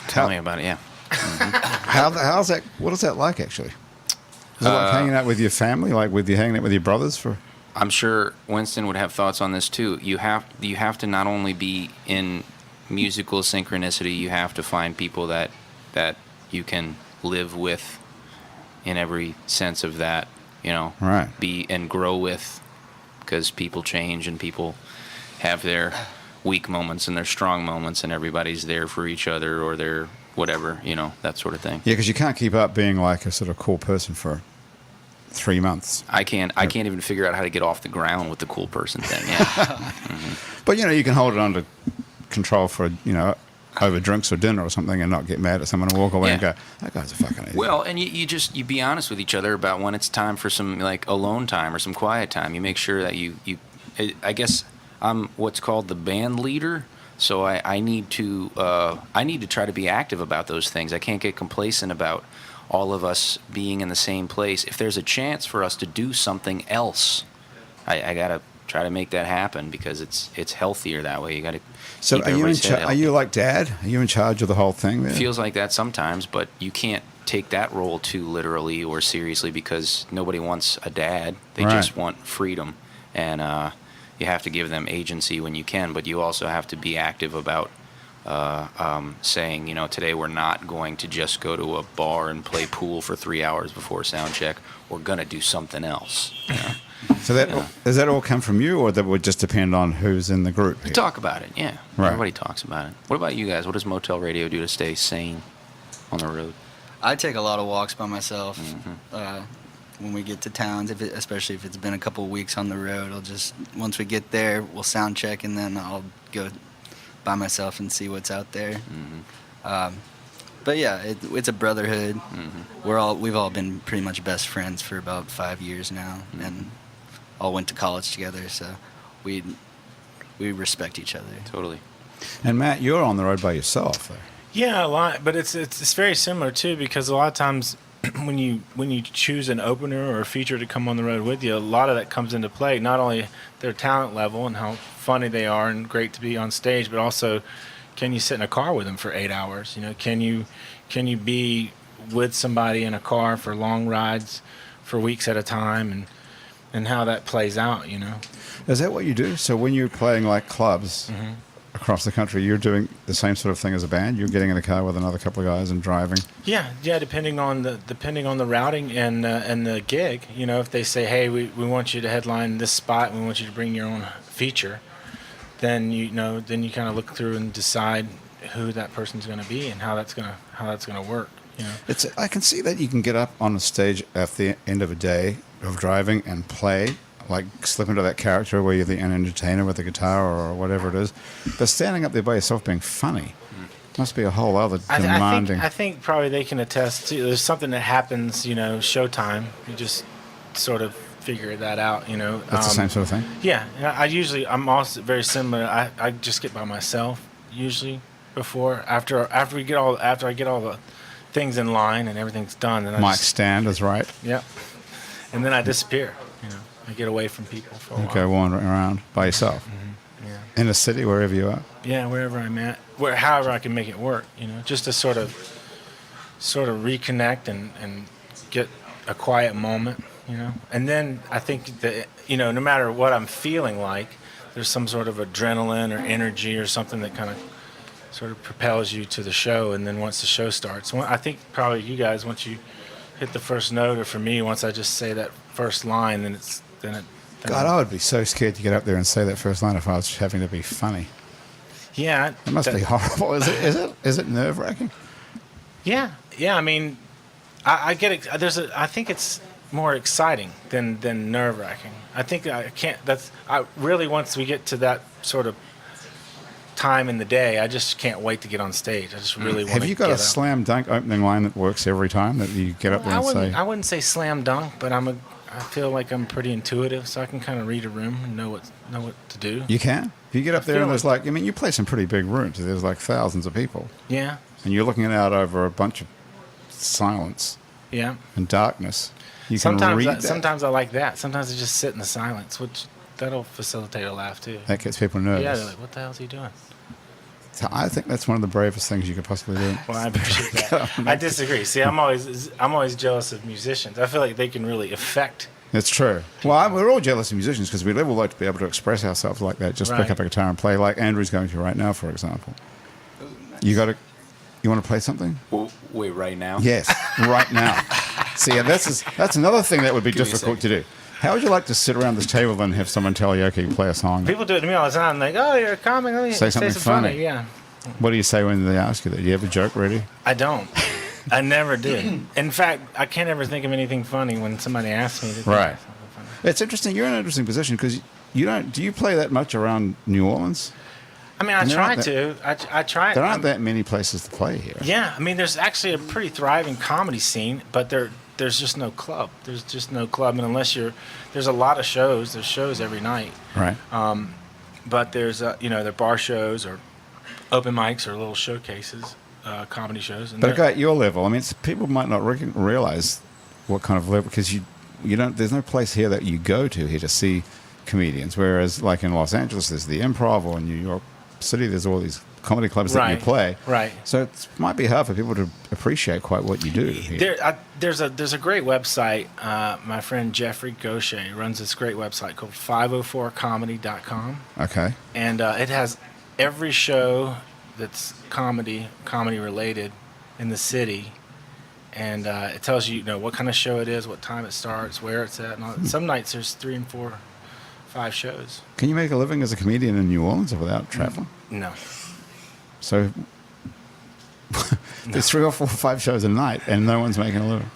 tell me about it? Yeah. How's that? What is that like, actually? Is it like hanging out with your family, like hanging out with your brothers for? I'm sure Winston would have thoughts on this too. You have to not only be in musical synchronicity, you have to find people that you can live with in every sense of that, Right. be and grow with, because people change and people have their weak moments and their strong moments, and everybody's there for each other or their whatever, that sort of thing. Yeah, because you can't keep up being like a sort of cool person for 3 months. I can't even figure out how to get off the ground with the cool person thing. Yeah. But you can hold it under control for over drinks or dinner or something, and not get mad at someone and walk away and Yeah. go, "That guy's a fucking idiot." Well, and you be honest with each other about when it's time for some like alone time or some quiet time. You make sure that you I guess I'm what's called the band leader, so I need to try to be active about those things. I can't get complacent about all of us being in the same place. If there's a chance for us to do something else, I gotta try to make that happen, because it's healthier that way. You gotta. So keep are you everybody's head are healthy. you like Dad? Are you in charge of the whole thing there? Feels like that sometimes, but you can't take that role too literally or seriously, because nobody wants a dad. They Right. just want freedom, and you have to give them agency when you can, but you also have to be active about saying, today we're not going to just go to a bar and play pool for 3 hours before sound check. We're going to do something else. So does that all come from you, or that would just depend on who's in the group? We talk about it, yeah. Right. Everybody talks about it. What about you guys? What does Motel Radio do to stay sane on the road? I take a lot of walks by myself. When we get to towns, especially if it's been a couple of weeks on the road, once we get there, we'll sound check, and then I'll go by myself and see what's out there. But yeah, it's a brotherhood. We've all been pretty much best friends for about 5 years now, and all went to college together, so we respect each other. Totally. And Matt, you're on the road by yourself, though. Yeah, a lot, but it's very similar too, because a lot of times when you choose an opener or a feature to come on the road with you, a lot of that comes into play. Not only their talent level and how funny they are and great to be on stage, but also, can you sit in a car with them for 8 hours? Can you be with somebody in a car for long rides for weeks at a time, and how that plays out? Is that what you do? So when you're playing like clubs across the country, you're doing the same sort of thing as a band? You're getting in a car with another couple of guys and driving? Yeah. Depending on the routing and the gig. If they say, hey, we want you to headline this spot, and we want you to bring your own feature, then you kind of look through and decide who that person's going to be and how that's going to work. I can see that you can get up on the stage at the end of a day of driving and play, like slip into that character where you're the entertainer with the guitar or whatever it is. But standing up there by yourself being funny must be a whole other demanding. I think probably they can attest to. There's something that happens, showtime. You just sort of figure that out, That's the same sort of thing? Yeah, I'm also very similar. I just get by myself usually after I get all the things in line and everything's done. Then Mike stand is right. Yep. And then I disappear. I get away from people for a while. Okay, wandering around by yourself. Yeah. In a city, wherever you are. Yeah, wherever I'm at, however I can make it work. Just to sort of reconnect and get a quiet moment. And then I think that no matter what I'm feeling like, there's some sort of adrenaline or energy or something that kind of sort of propels you to the show. And then once the show starts, I think probably you guys, once you hit the first note, or for me, once I just say that first line, then God, I would be so scared to get up there and say that first line if I was having to be funny. Yeah, It must be horrible. Is it nerve-wracking? Yeah. I mean, I get it. I think it's more exciting than nerve-wracking. I think I really, once we get to that sort of time in the day, I just can't wait to get on stage. I just really want to. Have you got a slam dunk opening line that works every time that you get up there and say? I wouldn't say slam dunk, but I feel like I'm pretty intuitive, so I can kind of read a room and know what to do. You can? If you get up there and there's you play some pretty big rooms. There's like thousands of people. Yeah. And you're looking out over a bunch of silence. Yeah. And darkness. You sometimes can read that. Sometimes I like that. Sometimes I just sit in the silence, which that'll facilitate a laugh too. That gets people nervous. Yeah, they're like, what the hell is he doing? So I think that's one of the bravest things you could possibly do. Well, I appreciate that. I disagree. See, I'm always jealous of musicians. I feel like they can really affect. It's true. Well, we're all jealous of musicians because we'd all like to be able to express ourselves like that. Just pick up a guitar and play, like Andrew's going to right now, for example. You want to play something? Well, wait, right now? Yes, right now. See, that's another thing that would be difficult to do. How would you like to sit around this table and have someone tell you, okay, play a song? People do it to me all the time. Like, oh, you're a comic. Let me say something funny. Yeah. What do you say when they ask you that? Do you have a joke ready? I don't. I never do. In fact, I can't ever think of anything funny when somebody asks me to do something funny. It's interesting. You're in an interesting position because do you play that much around New Orleans? I mean, I try to. I try. There aren't that many places to play here. Yeah. I mean, there's actually a pretty thriving comedy scene, but there's just no club. There's just no club. And unless there's a lot of shows. There's shows every night. Right. But there's, they're bar shows or open mics or little showcases. Comedy shows. But at your level, I mean, people might not realize what kind of level, because you don't. There's no place here that you go to here to see comedians. Whereas, like in Los Angeles, there's the Improv, or in New York City, there's all these comedy clubs that you play. Right. So it might be hard for people to appreciate quite what you do here. There's a great website. My friend Jeffrey Gaucher runs this great website called 504comedy.com. Okay. And it has every show that's comedy related in the city, and it tells you, what kind of show it is, what time it starts, where it's at, and all. Some nights there's 3 and 4, 5 shows. Can you make a living as a comedian in New Orleans without traveling? No. So there's 3 or 4 or 5 shows a night, and no one's making a living.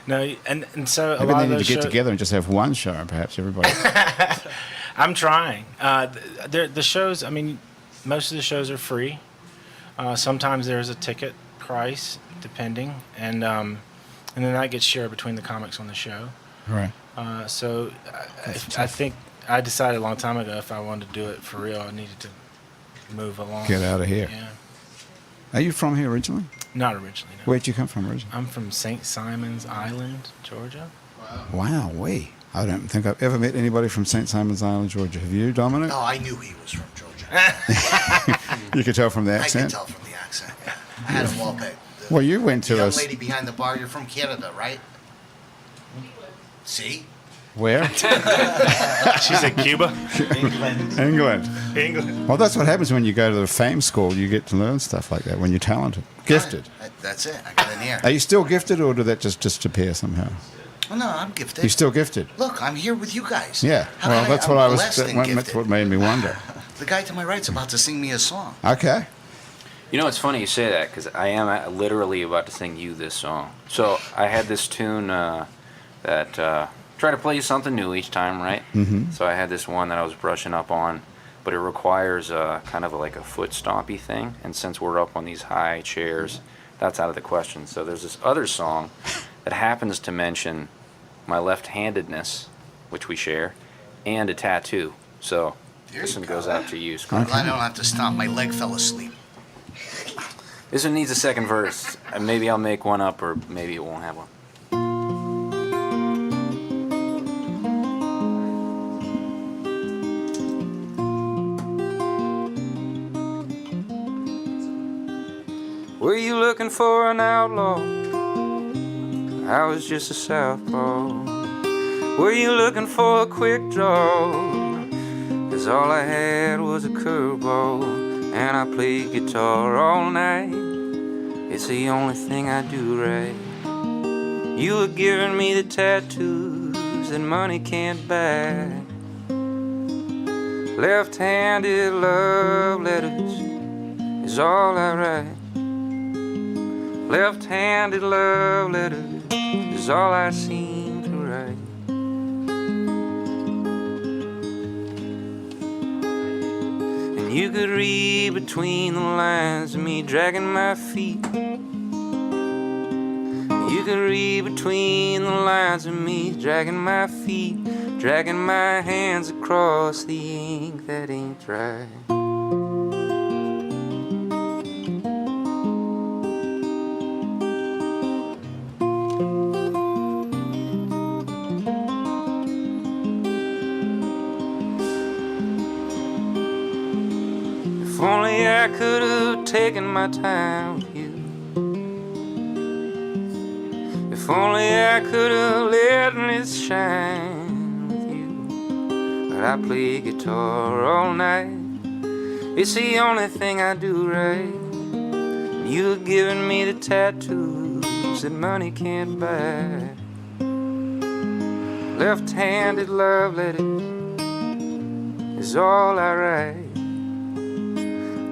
No, and so maybe they need to get together and just have one show, and perhaps everybody. I'm trying. The shows. I mean, most of the shows are free. Sometimes there's a ticket price, depending, and then that gets shared between the comics on the show. Right. So I think I decided a long time ago if I wanted to do it for real, I needed to move along. Get out of here. Yeah. Are you from here originally? Not originally, no. Where'd you come from originally? I'm from St. Simon's Island, Georgia. Wow, I don't think I've ever met anybody from St. Simon's Island, Georgia. Have you, Dominic? Oh, I knew he was from Georgia. You could tell from the accent? I could tell from the accent, yeah. I had him well pegged. Well, you went to the young us. lady behind the bar, you're from Canada, right? See? Where? She said Cuba. England. Well, that's what happens when you go to the fame school. You get to learn stuff like that when you're talented. Gifted. That's it. I got an ear. Are you still gifted, or did that just disappear somehow? Well, no, I'm gifted. You're still gifted? Look, I'm here with you guys. Yeah. Well, that's what that's what made me wonder. The guy to my right's about to sing me a song. Okay. It's funny you say that, because I am literally about to sing you this song. So I had this tune that try to play something new each time, right? Mm-hmm. So I had this one that I was brushing up on, but it requires kind of like a foot stompy thing. And since we're up on these high chairs, that's out of the question. So there's this other song that happens to mention my left-handedness, which we share, and a tattoo. So this one goes out to you, Sgro. I'm glad I don't have to stomp. My leg fell asleep. This one needs a second verse. Maybe I'll make one up, or maybe it won't have one. Were you looking for an outlaw? I was just a southpaw. Were you looking for a quick draw? 'Cause all I had was a curveball and I play guitar all night. It's the only thing I do right. You were giving me the tattoos that money can't buy. Left-handed love letters is all I write. Left-handed love letters is all I seem to write. And you could read between the lines of me dragging my feet. You could read between the lines of me dragging my feet, dragging my hands across the ink that ain't dry. If only I could have taken my time with you. If only I could have let it shine with you. But I play guitar all night. It's the only thing I do right. You're giving me the tattoos that money can't buy. Left-handed love letters is all I write.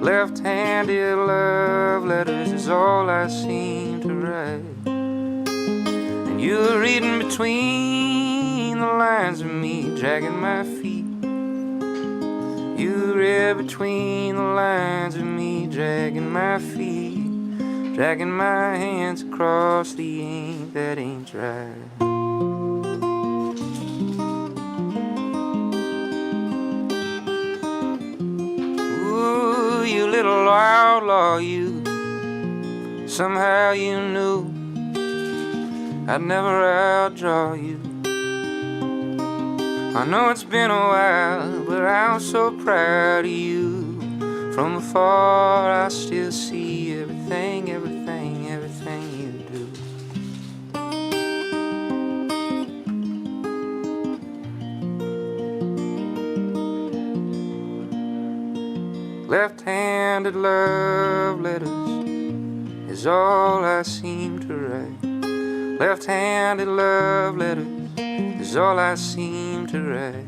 Left-handed love letters is all I seem to write. And you're reading between the lines of me dragging my feet. You read between the lines of me dragging my feet, dragging my hands across the ink that ain't dry. Ooh, you little outlaw, you. Somehow you knew I'd never outdraw you. I know it's been a while, but I'm so proud of you. From afar I still see everything, everything, everything you do. Left-handed love letters is all I seem to write. Left-handed love letters is all I seem to write.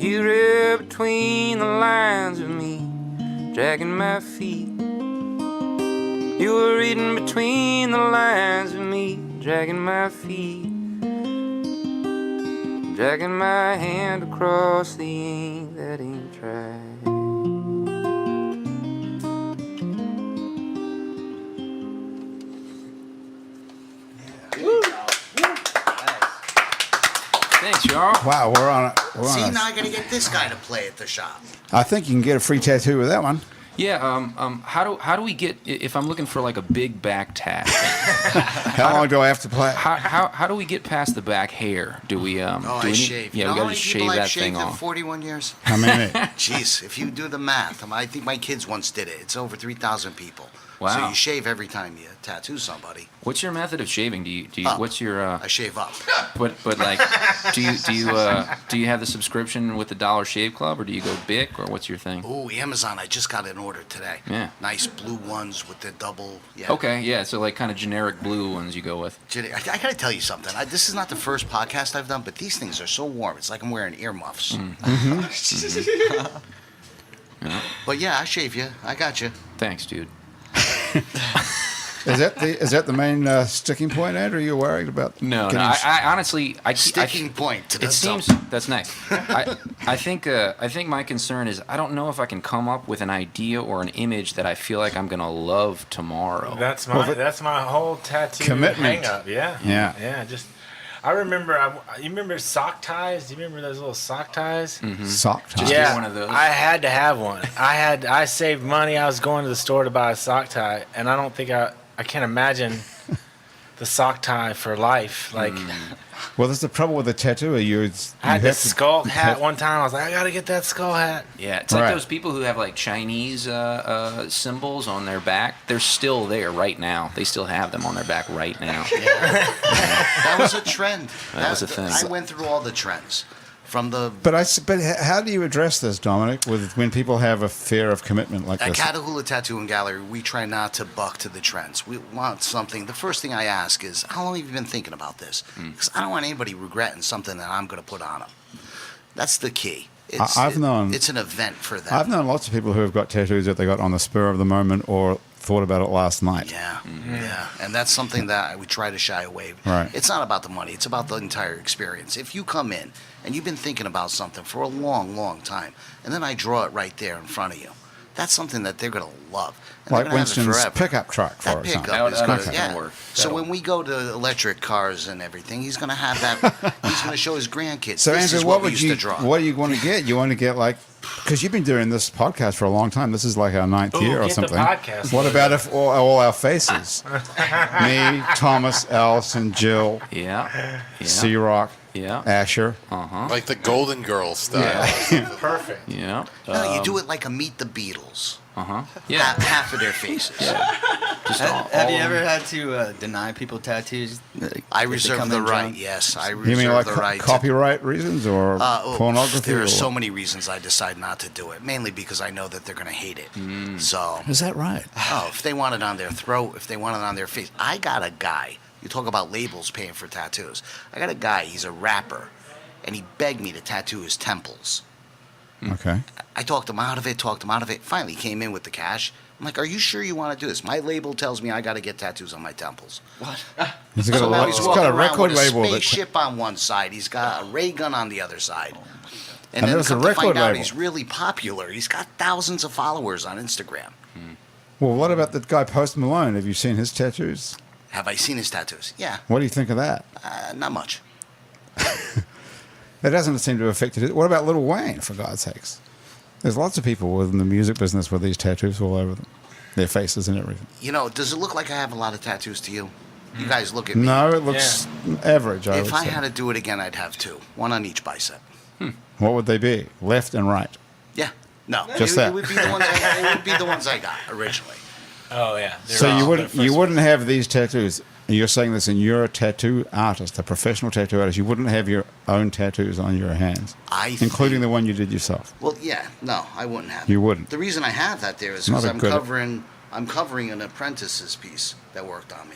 You read between the lines of me, dragging my feet. You were reading between the lines of me, dragging my feet, dragging my hand across the ink that ain't dry. Thanks, y'all. Wow, we're on it. See, now I gotta get this guy to play at the shop. I think you can get a free tattoo with that one. Yeah. How do we get if I'm looking for like a big back tat? How long do I have to play? How do we get past the back hair? Do we? I shave. Yeah, you know we how gotta many just people shave I've that shaved thing in off. 41 years? How many? Jeez, if you do the math, I think my kids once did it. It's over 3,000 people. Wow. So you shave every time you tattoo somebody. What's your method of shaving? Do you Up. what's your I shave up. but like do you have the subscription with the Dollar Shave Club, or do you go Bic, or what's your thing? Ooh, Amazon. I just got an order today. Yeah. Nice blue ones with the double. Yeah. Okay, yeah, so like kind of generic blue ones you go with. I gotta tell you something. This is not the first podcast I've done, but these things are so warm. It's like I'm wearing earmuffs. But yeah, I shave you. I got you. Thanks, dude. Is that the main sticking point, Andrew? You're worried about? No. I honestly, Sticking point. It seems that's nice. I think my concern is I don't know if I can come up with an idea or an image that I feel like I'm gonna love tomorrow. That's my whole tattoo commitment. hang up. Yeah. Just I remember. You remember sock ties? Do you remember those little sock ties? Mm-hmm. Sock tie. Just Yeah, get one of those. I had to have one. I saved money. I was going to the store to buy a sock tie, and I don't think I can't imagine the sock tie for life. Like, Well, that's the trouble with the tattoo. I had this skull hat one time. I was like, I gotta get that skull hat. Yeah, it's like Right. those people who have like Chinese symbols on their back. They're still there right now. They still have them on their back right now. That was a trend. That was a thing. I went through all the trends. But how do you address this, Dominic, when people have a fear of commitment like At this? Catahoula Tattoo Gallery, we try not to buck to the trends. We want something. The first thing I ask is, how long have you been thinking about this? Because I don't want anybody regretting something that I'm going to put on them. That's the key. It's an event for them. I've known lots of people who have got tattoos that they got on the spur of the moment or thought about it last night. Yeah, yeah. And that's something that we try to shy away. Right. It's not about the money. It's about the entire experience. If you come in and you've been thinking about something for a long, long time, and then I draw it right there in front of you, that's something that they're going to love. And Like Winston's pickup truck, for that example. pickup is going to, That'll work. So when we go to electric cars and everything, he's going to have that. He's going to show his grandkids. So, this Andrew, is what we would used you to draw. what do you want to get? You want to get because you've been doing this podcast for a long time. This is like our 9th year or get the something. podcast. What about if all our faces? Me, Thomas, Allison, Jill, Yeah. C-Rock, Yeah. Asher. Like the Golden Girls style. Perfect. Yeah. No, you do it like a Meet the Beatles. Yeah. Half of their faces. Just Have you ever had to deny people tattoos? I if they reserve come the in right. drunk? Yes, I You mean reserve like the right. copyright reasons or pornography? There or are so what? many reasons I decide not to do it. Mainly because I know that they're going to hate it. So, Is that right? if they want it on their throat, if they want it on their face, I got a guy. You talk about labels paying for tattoos. I got a guy. He's a rapper, and he begged me to tattoo his temples. Okay. I talked him out of it. Finally, he came in with the cash. I'm like, "Are you sure you want to do this? My label tells me I got to get tattoos on my temples." What? He's got, So now he's he's walking got a around record with a label. spaceship on one side. He's got a ray gun on the other side. And then there's a come to record find out label. he's really popular. He's got thousands of followers on Instagram. Well, what about that guy Post Malone? Have you seen his tattoos? Have I seen his tattoos? Yeah, What do you think of that? not much. It doesn't seem to have affected it. What about Lil Wayne, for God's sakes? There's lots of people within the music business with these tattoos all over them, their faces and everything. You know, does it look like I have a lot of tattoos to you? You guys look at me. No, it looks average, I would If I say. had to do it again, I'd have two. One on each bicep. What would they be? Left and right. Yeah. No. Just it, that. It would be the ones it would be the ones I got originally. Oh yeah. So They're you all- wouldn't they're you first- wouldn't have these tattoos. You're saying this, and you're a tattoo artist, a professional tattoo artist. You wouldn't have your own tattoos on your hands, including think- the one you did yourself. Well, yeah. No, I wouldn't have. You wouldn't. The reason I have that there is Not because a I'm good- covering an apprentice's piece that worked on me.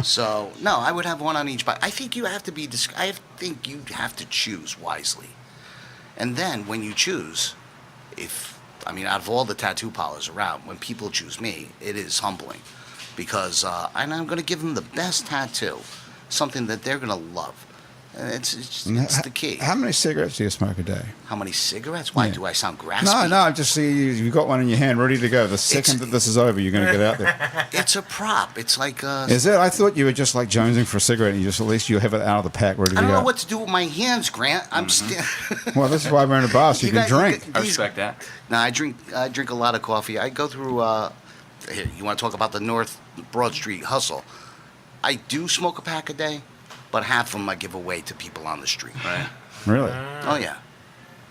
So no, I would have one on each. I think you have to be. I think you have to choose wisely, and then when you choose, out of all the tattoo parlors around, when people choose me, it is humbling, because and I'm going to give them the best tattoo, something that they're going to love. And it's the key. How many cigarettes do you smoke a day? How many cigarettes? Why Yeah. do I sound graspy? No, I just see you've got one in your hand ready to go. The second that this is over, you're going to get out there. It's a prop. It's like Is it? I thought you were just like jonesing for a cigarette, and you just at least you have it out of the pack ready to I don't go. know what to do with my hands, Grant. I'm Well, this is why we're in a bar, so you can drink. I respect that. No, I drink a lot of coffee. I go through. Here, you want to talk about the North Broad Street hustle? I do smoke a pack a day, but half of them I give away to people on the street. Right. Really? Oh yeah.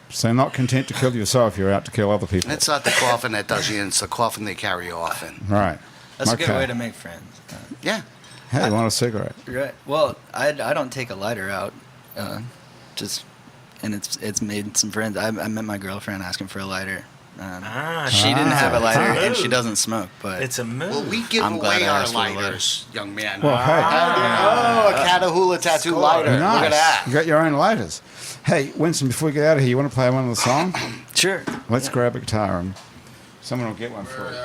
So not content to kill yourself, you're out to kill other people. It's not the coffin that does you in; it's the coffin they carry you off in. Right. That's Okay. a good way to make friends. Yeah. Hey, you want a cigarette? Right. Well, I don't take a lighter out, and it's made some friends. I met my girlfriend asking for a lighter. She didn't have a lighter, and she doesn't smoke. But It's a move. Well, we give I'm glad away I our asked for the lighters, young man. Well, hey. Oh, a Catahoula tattoo lighter. Nice. Look at that. You got your own lighters. Hey, Winston, before we get out of here, you want to play one of the songs? sure. Let's grab a guitar and someone will get one for you.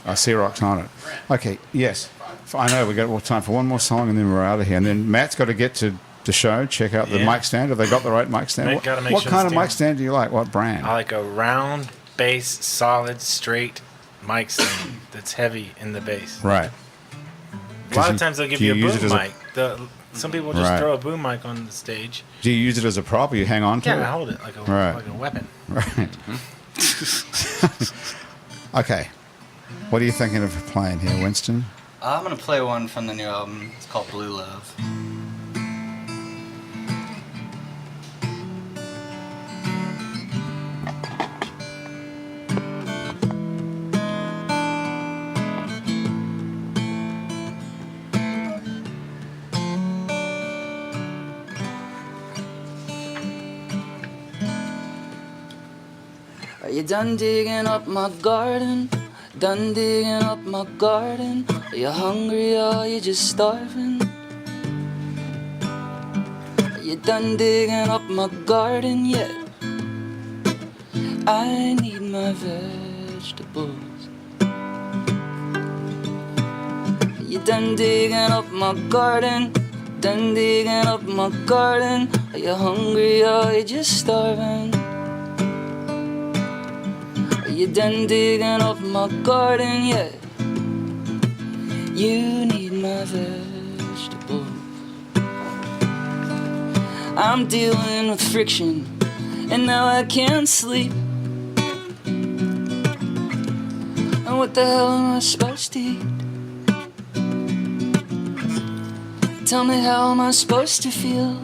I see rocks on it. Okay, yes. I know we got time for one more song and then we're out of here. And then Matt's got to get to the show, check out the Yeah. mic stand. Have they got the right mic stand? Gotta make What sure kind of it's mic stand do you like? What brand? I like a round bass, solid, straight mic stand that's heavy in the bass. Right. A lot you- of times they'll give do you you a use it boom as a- mic. Some people just Right. throw a boom mic on the stage. Do you use it as a prop or you hang on to Yeah, I it? hold it like a Right. weapon. Right. Okay. What are you thinking of playing here, Winston? I'm gonna play one from the new album. It's called Blue Love. Are you done digging up my garden? Done digging up my garden? Are you hungry or are you just starving? Are you done digging up my garden yet? I need my vegetables. Are you done digging up my garden? Done digging up my garden? Are you hungry or are you just starving? Are you done digging up my garden yet? You need my vegetables. I'm dealing with friction, and now I can't sleep. And what the hell am I supposed to eat? Tell me, how am I supposed to feel?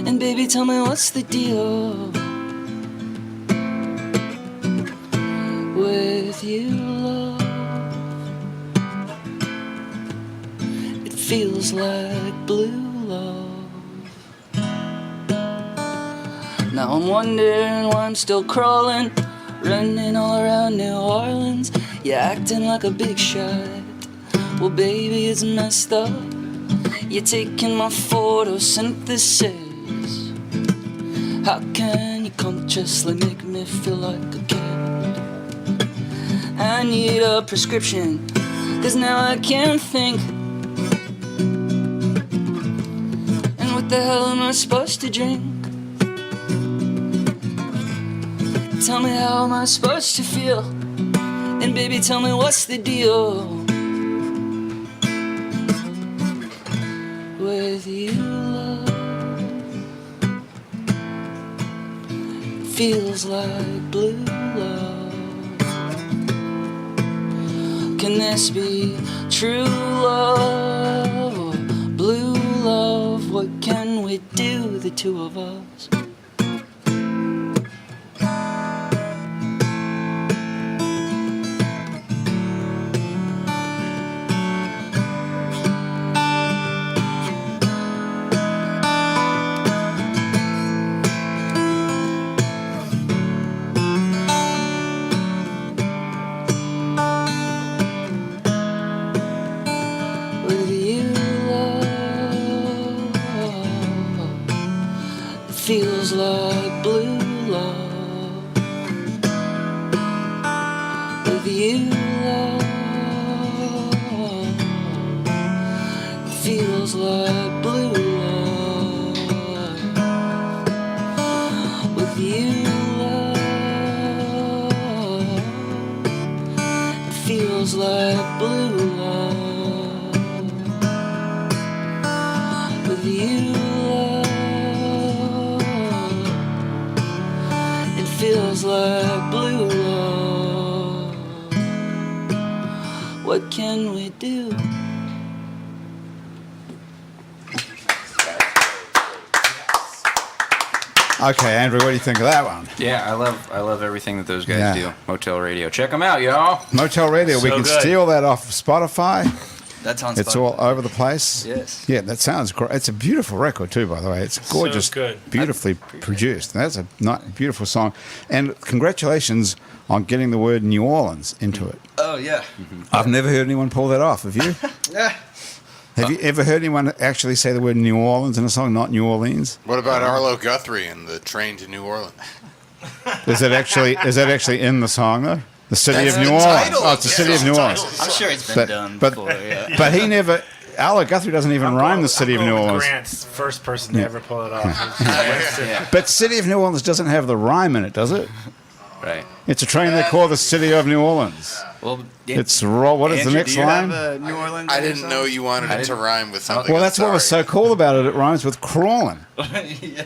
And baby, tell me, what's the deal with you, love? It feels like blue love. Now I'm wondering why I'm still crawling, running all around New Orleans. You're acting like a big shot. Well, baby, it's messed up. You're taking my photosynthesis. How can you consciously make me feel like a kid? I need a prescription, 'cause now I can't think. And what the hell am I supposed to drink? Tell me, how am I supposed to feel? And baby, tell me, what's the deal with you, love? Feels like blue love. Can this be true love or blue love? What can we do, the two of us? Feels like blue love. With you, love. Feels like blue love. With you, love. Feels like blue love. With you, feels like blue love. What can we do? Okay, Andrew, what do you think of that one? Yeah, I love everything that those guys do. Motel Radio. Check them out, y'all. Motel Radio. We can steal that off Spotify. That's on Spotify. It's all over the place. Yes. Yeah, that sounds great. It's a beautiful record too, by the way. It's gorgeous, So good. beautifully produced. That's a beautiful song. And congratulations on getting the word New Orleans into it. Oh, yeah. I've never heard anyone pull that off. Have you? Yeah. Have you ever heard anyone actually say the word New Orleans in a song, not New Orleans? What about Arlo Guthrie and the train to New Orleans? Is that actually in the song though? The city That's of New the Orleans. title. Oh, it's the city of New Orleans. I'm sure it's been done before, yeah. But he never. Arlo Guthrie doesn't even rhyme the city of New Orleans. Grant's first person to ever pull it off. But city of New Orleans doesn't have the rhyme in it, does it? Right. It's a train they call the city of New Orleans. Well, It's raw. What is Andrew, the next do you line? have a New Orleans? I didn't know you wanted it to rhyme with something. Well, that's what was so cool about it. It rhymes with crawling. Yeah,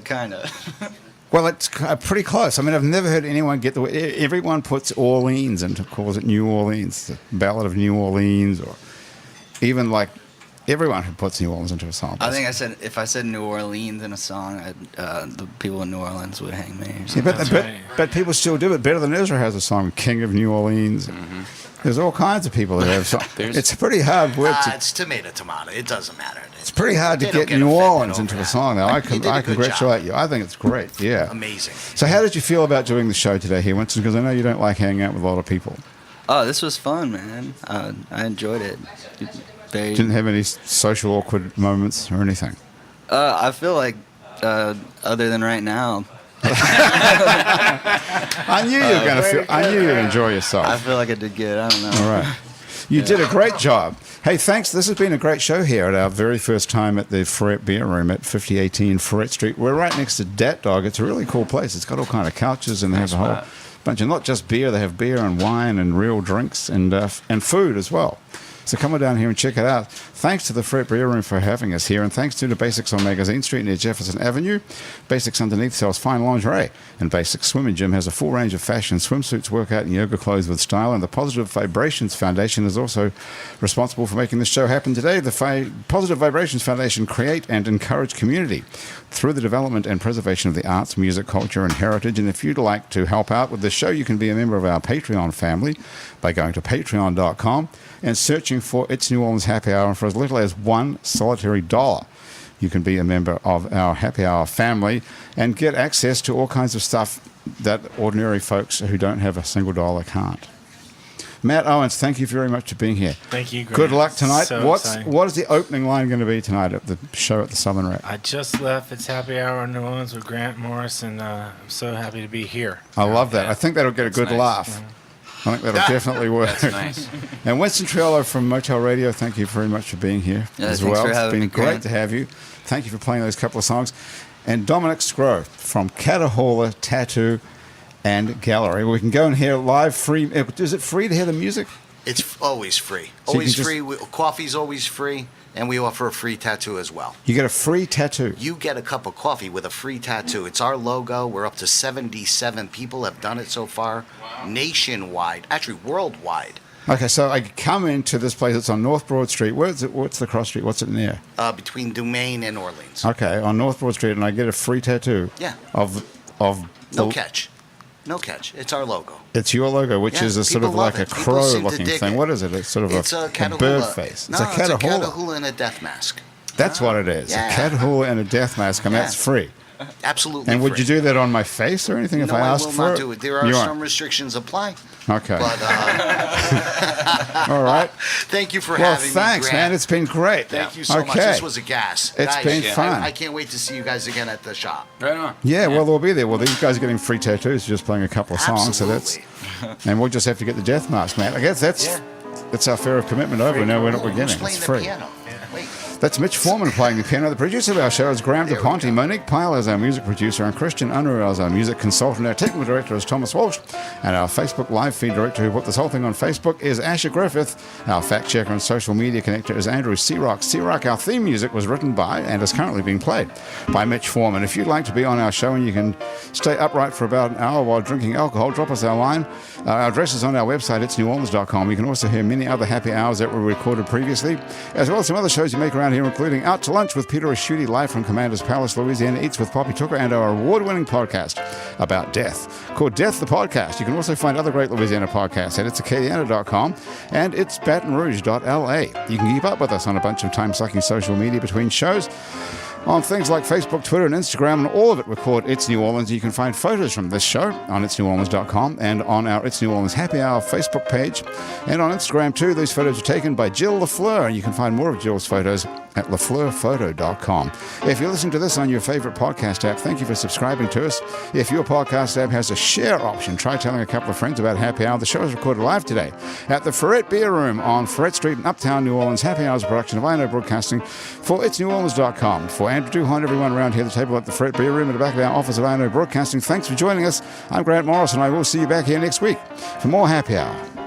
kind of. Well, it's pretty close. I mean, I've never heard anyone get the way. Everyone puts Orleans and calls it New Orleans, the Ballad of New Orleans, or even like everyone who puts New Orleans into a song. I think if I said New Orleans in a song, the people in New Orleans would hang me. Yeah, but people still do it better than Ezra has a song, King of New Orleans. Mm-hmm. There's all kinds of people that have songs. It's pretty hard work. It's tomato. It doesn't matter. It's pretty hard to get New Orleans into a song, though. I congratulate you. I think it's great. Yeah. Amazing. So how did you feel about doing the show today here, Winston? Because I know you don't like hanging out with a lot of people. Oh, this was fun, man. I enjoyed it. Didn't have any social awkward moments or anything? I feel like, other than right now. I knew you were going to feel. I knew you'd enjoy yourself. I feel like I did good. I don't know. All right. You did a great job. Hey, thanks. This has been a great show here at our very first time at the Ferret Beer Room at 5018 Ferret Street. We're right next to Dat Dog. It's a really cool place. It's got all kind of couches, and they have a whole bunch of not just beer. They have beer and wine and real drinks and food as well. So come on down here and check it out. Thanks to the Ferret Beer Room for having us here, and thanks to the Basics on Magazine Street near Jefferson Avenue. Basics underneath sells fine lingerie, and Basics Swimming Gym has a full range of fashion, swimsuits, workout, and yoga clothes with style. And the Positive Vibrations Foundation is also responsible for making this show happen today. The Positive Vibrations Foundation create and encourage community through the development and preservation of the arts, music, culture, and heritage. And if you'd like to help out with the show, you can be a member of our Patreon family by going to patreon.com and searching for It's New Orleans Happy Hour. And for as little as $1 solitary, you can be a member of our Happy Hour family and get access to all kinds of stuff that ordinary folks who don't have a single dollar can't. Matt Owens, thank you very much for being here. Thank you, Grant. Good luck tonight. So what is the opening line going to be tonight at the show at the Southern Rep? I just left. It's Happy Hour in New Orleans with Grant Morris, and I'm so happy to be here. I love that. I think that'll get a good laugh. Mm-hmm. I think that'll definitely work. That's nice. And Winston Triolo from Motel Radio, thank you very much for being here as well. It's been great to have you. Thank you for playing those couple of songs. And Dominic Sgro from Catahoula Tattoo and Gallery. We can go and hear live free. Is it free to hear the music? It's always free. So Always free. Coffee's always free. And we offer a free tattoo as well. You get a free tattoo. You get a cup of coffee with a free tattoo. It's our logo. We're up to 77 people have done it so far. Wow. Nationwide. Actually, worldwide. Okay, so I come into this place. It's on North Broad Street. What's the cross street? What's it near? Between Dumaine and Orleans. Okay, on North Broad Street, and I get a free tattoo. Yeah. Of no catch. No catch. It's our logo. It's your logo, which is a sort of like a crow-looking thing. What is it? It's sort of a bird face. No, it's a Catahoula and a death mask. That's what it is. Yeah. A Catahoula and a death mask, and that's free. Absolutely. And would you do that on my face or anything if I asked for it? No, I will not do it. There are some restrictions apply. Okay. But, all right. Thank you for having me, thanks, man. It's been great. Thank you so much. This was a gas. It's been fun. I can't wait to see you guys again at the shop. Right on. Yeah, well, they'll be there. Well, these guys are getting free tattoos just playing a couple of songs. Absolutely. So that's, and we'll just have to get the death mask, man. I guess that's our fair of commitment over. Now we're not beginning. It's free. Piano? Wait. That's Mitch Foreman playing the piano. The producer of our show is Graham DePonte. Monique Pyle is our music producer, and Christian Unruh is our music consultant. Our technical director is Thomas Walsh, and our Facebook live feed director who put this whole thing on Facebook is Asher Griffith. Our fact checker and social media connector is Andrew Searock. Searock, our theme music was written by and is currently being played by Mitch Foreman. If you'd like to be on our show and you can stay upright for about an hour while drinking alcohol, drop us our line. Our address is on our website, itsneworleans.com. You can also hear many other happy hours that were recorded previously, as well as some other shows you make around here, including Out to Lunch with Peter Asciuti, live from Commander's Palace, Louisiana, Eats with Poppy Tooker, and our award-winning podcast about death called Death the Podcast. You can also find other great Louisiana podcasts at itsacadiana.com and itsbatonrouge.la. You can keep up with us on a bunch of time-sucking social media between shows on things like Facebook, Twitter, and Instagram, and all of it record It's New Orleans. You can find photos from this show on itsneworleans.com and on our It's New Orleans Happy Hour Facebook page, and on Instagram too. These photos are taken by Jill LaFleur, and you can find more of Jill's photos at lafleurphoto.com. If you're listening to this on your favorite podcast app, thank you for subscribing to us. If your podcast app has a share option, try telling a couple of friends about Happy Hour. The show is recorded live today at the Ferret Beer Room on Ferret Street in Uptown New Orleans. Happy Hour is a production of INO Broadcasting for itsneworleans.com. For Andrew Duhon, everyone around here at the table at the Ferret Beer Room at the back of our office of INO Broadcasting, thanks for joining us. I'm Grant Morris, and I will see you back here next week for more Happy Hour.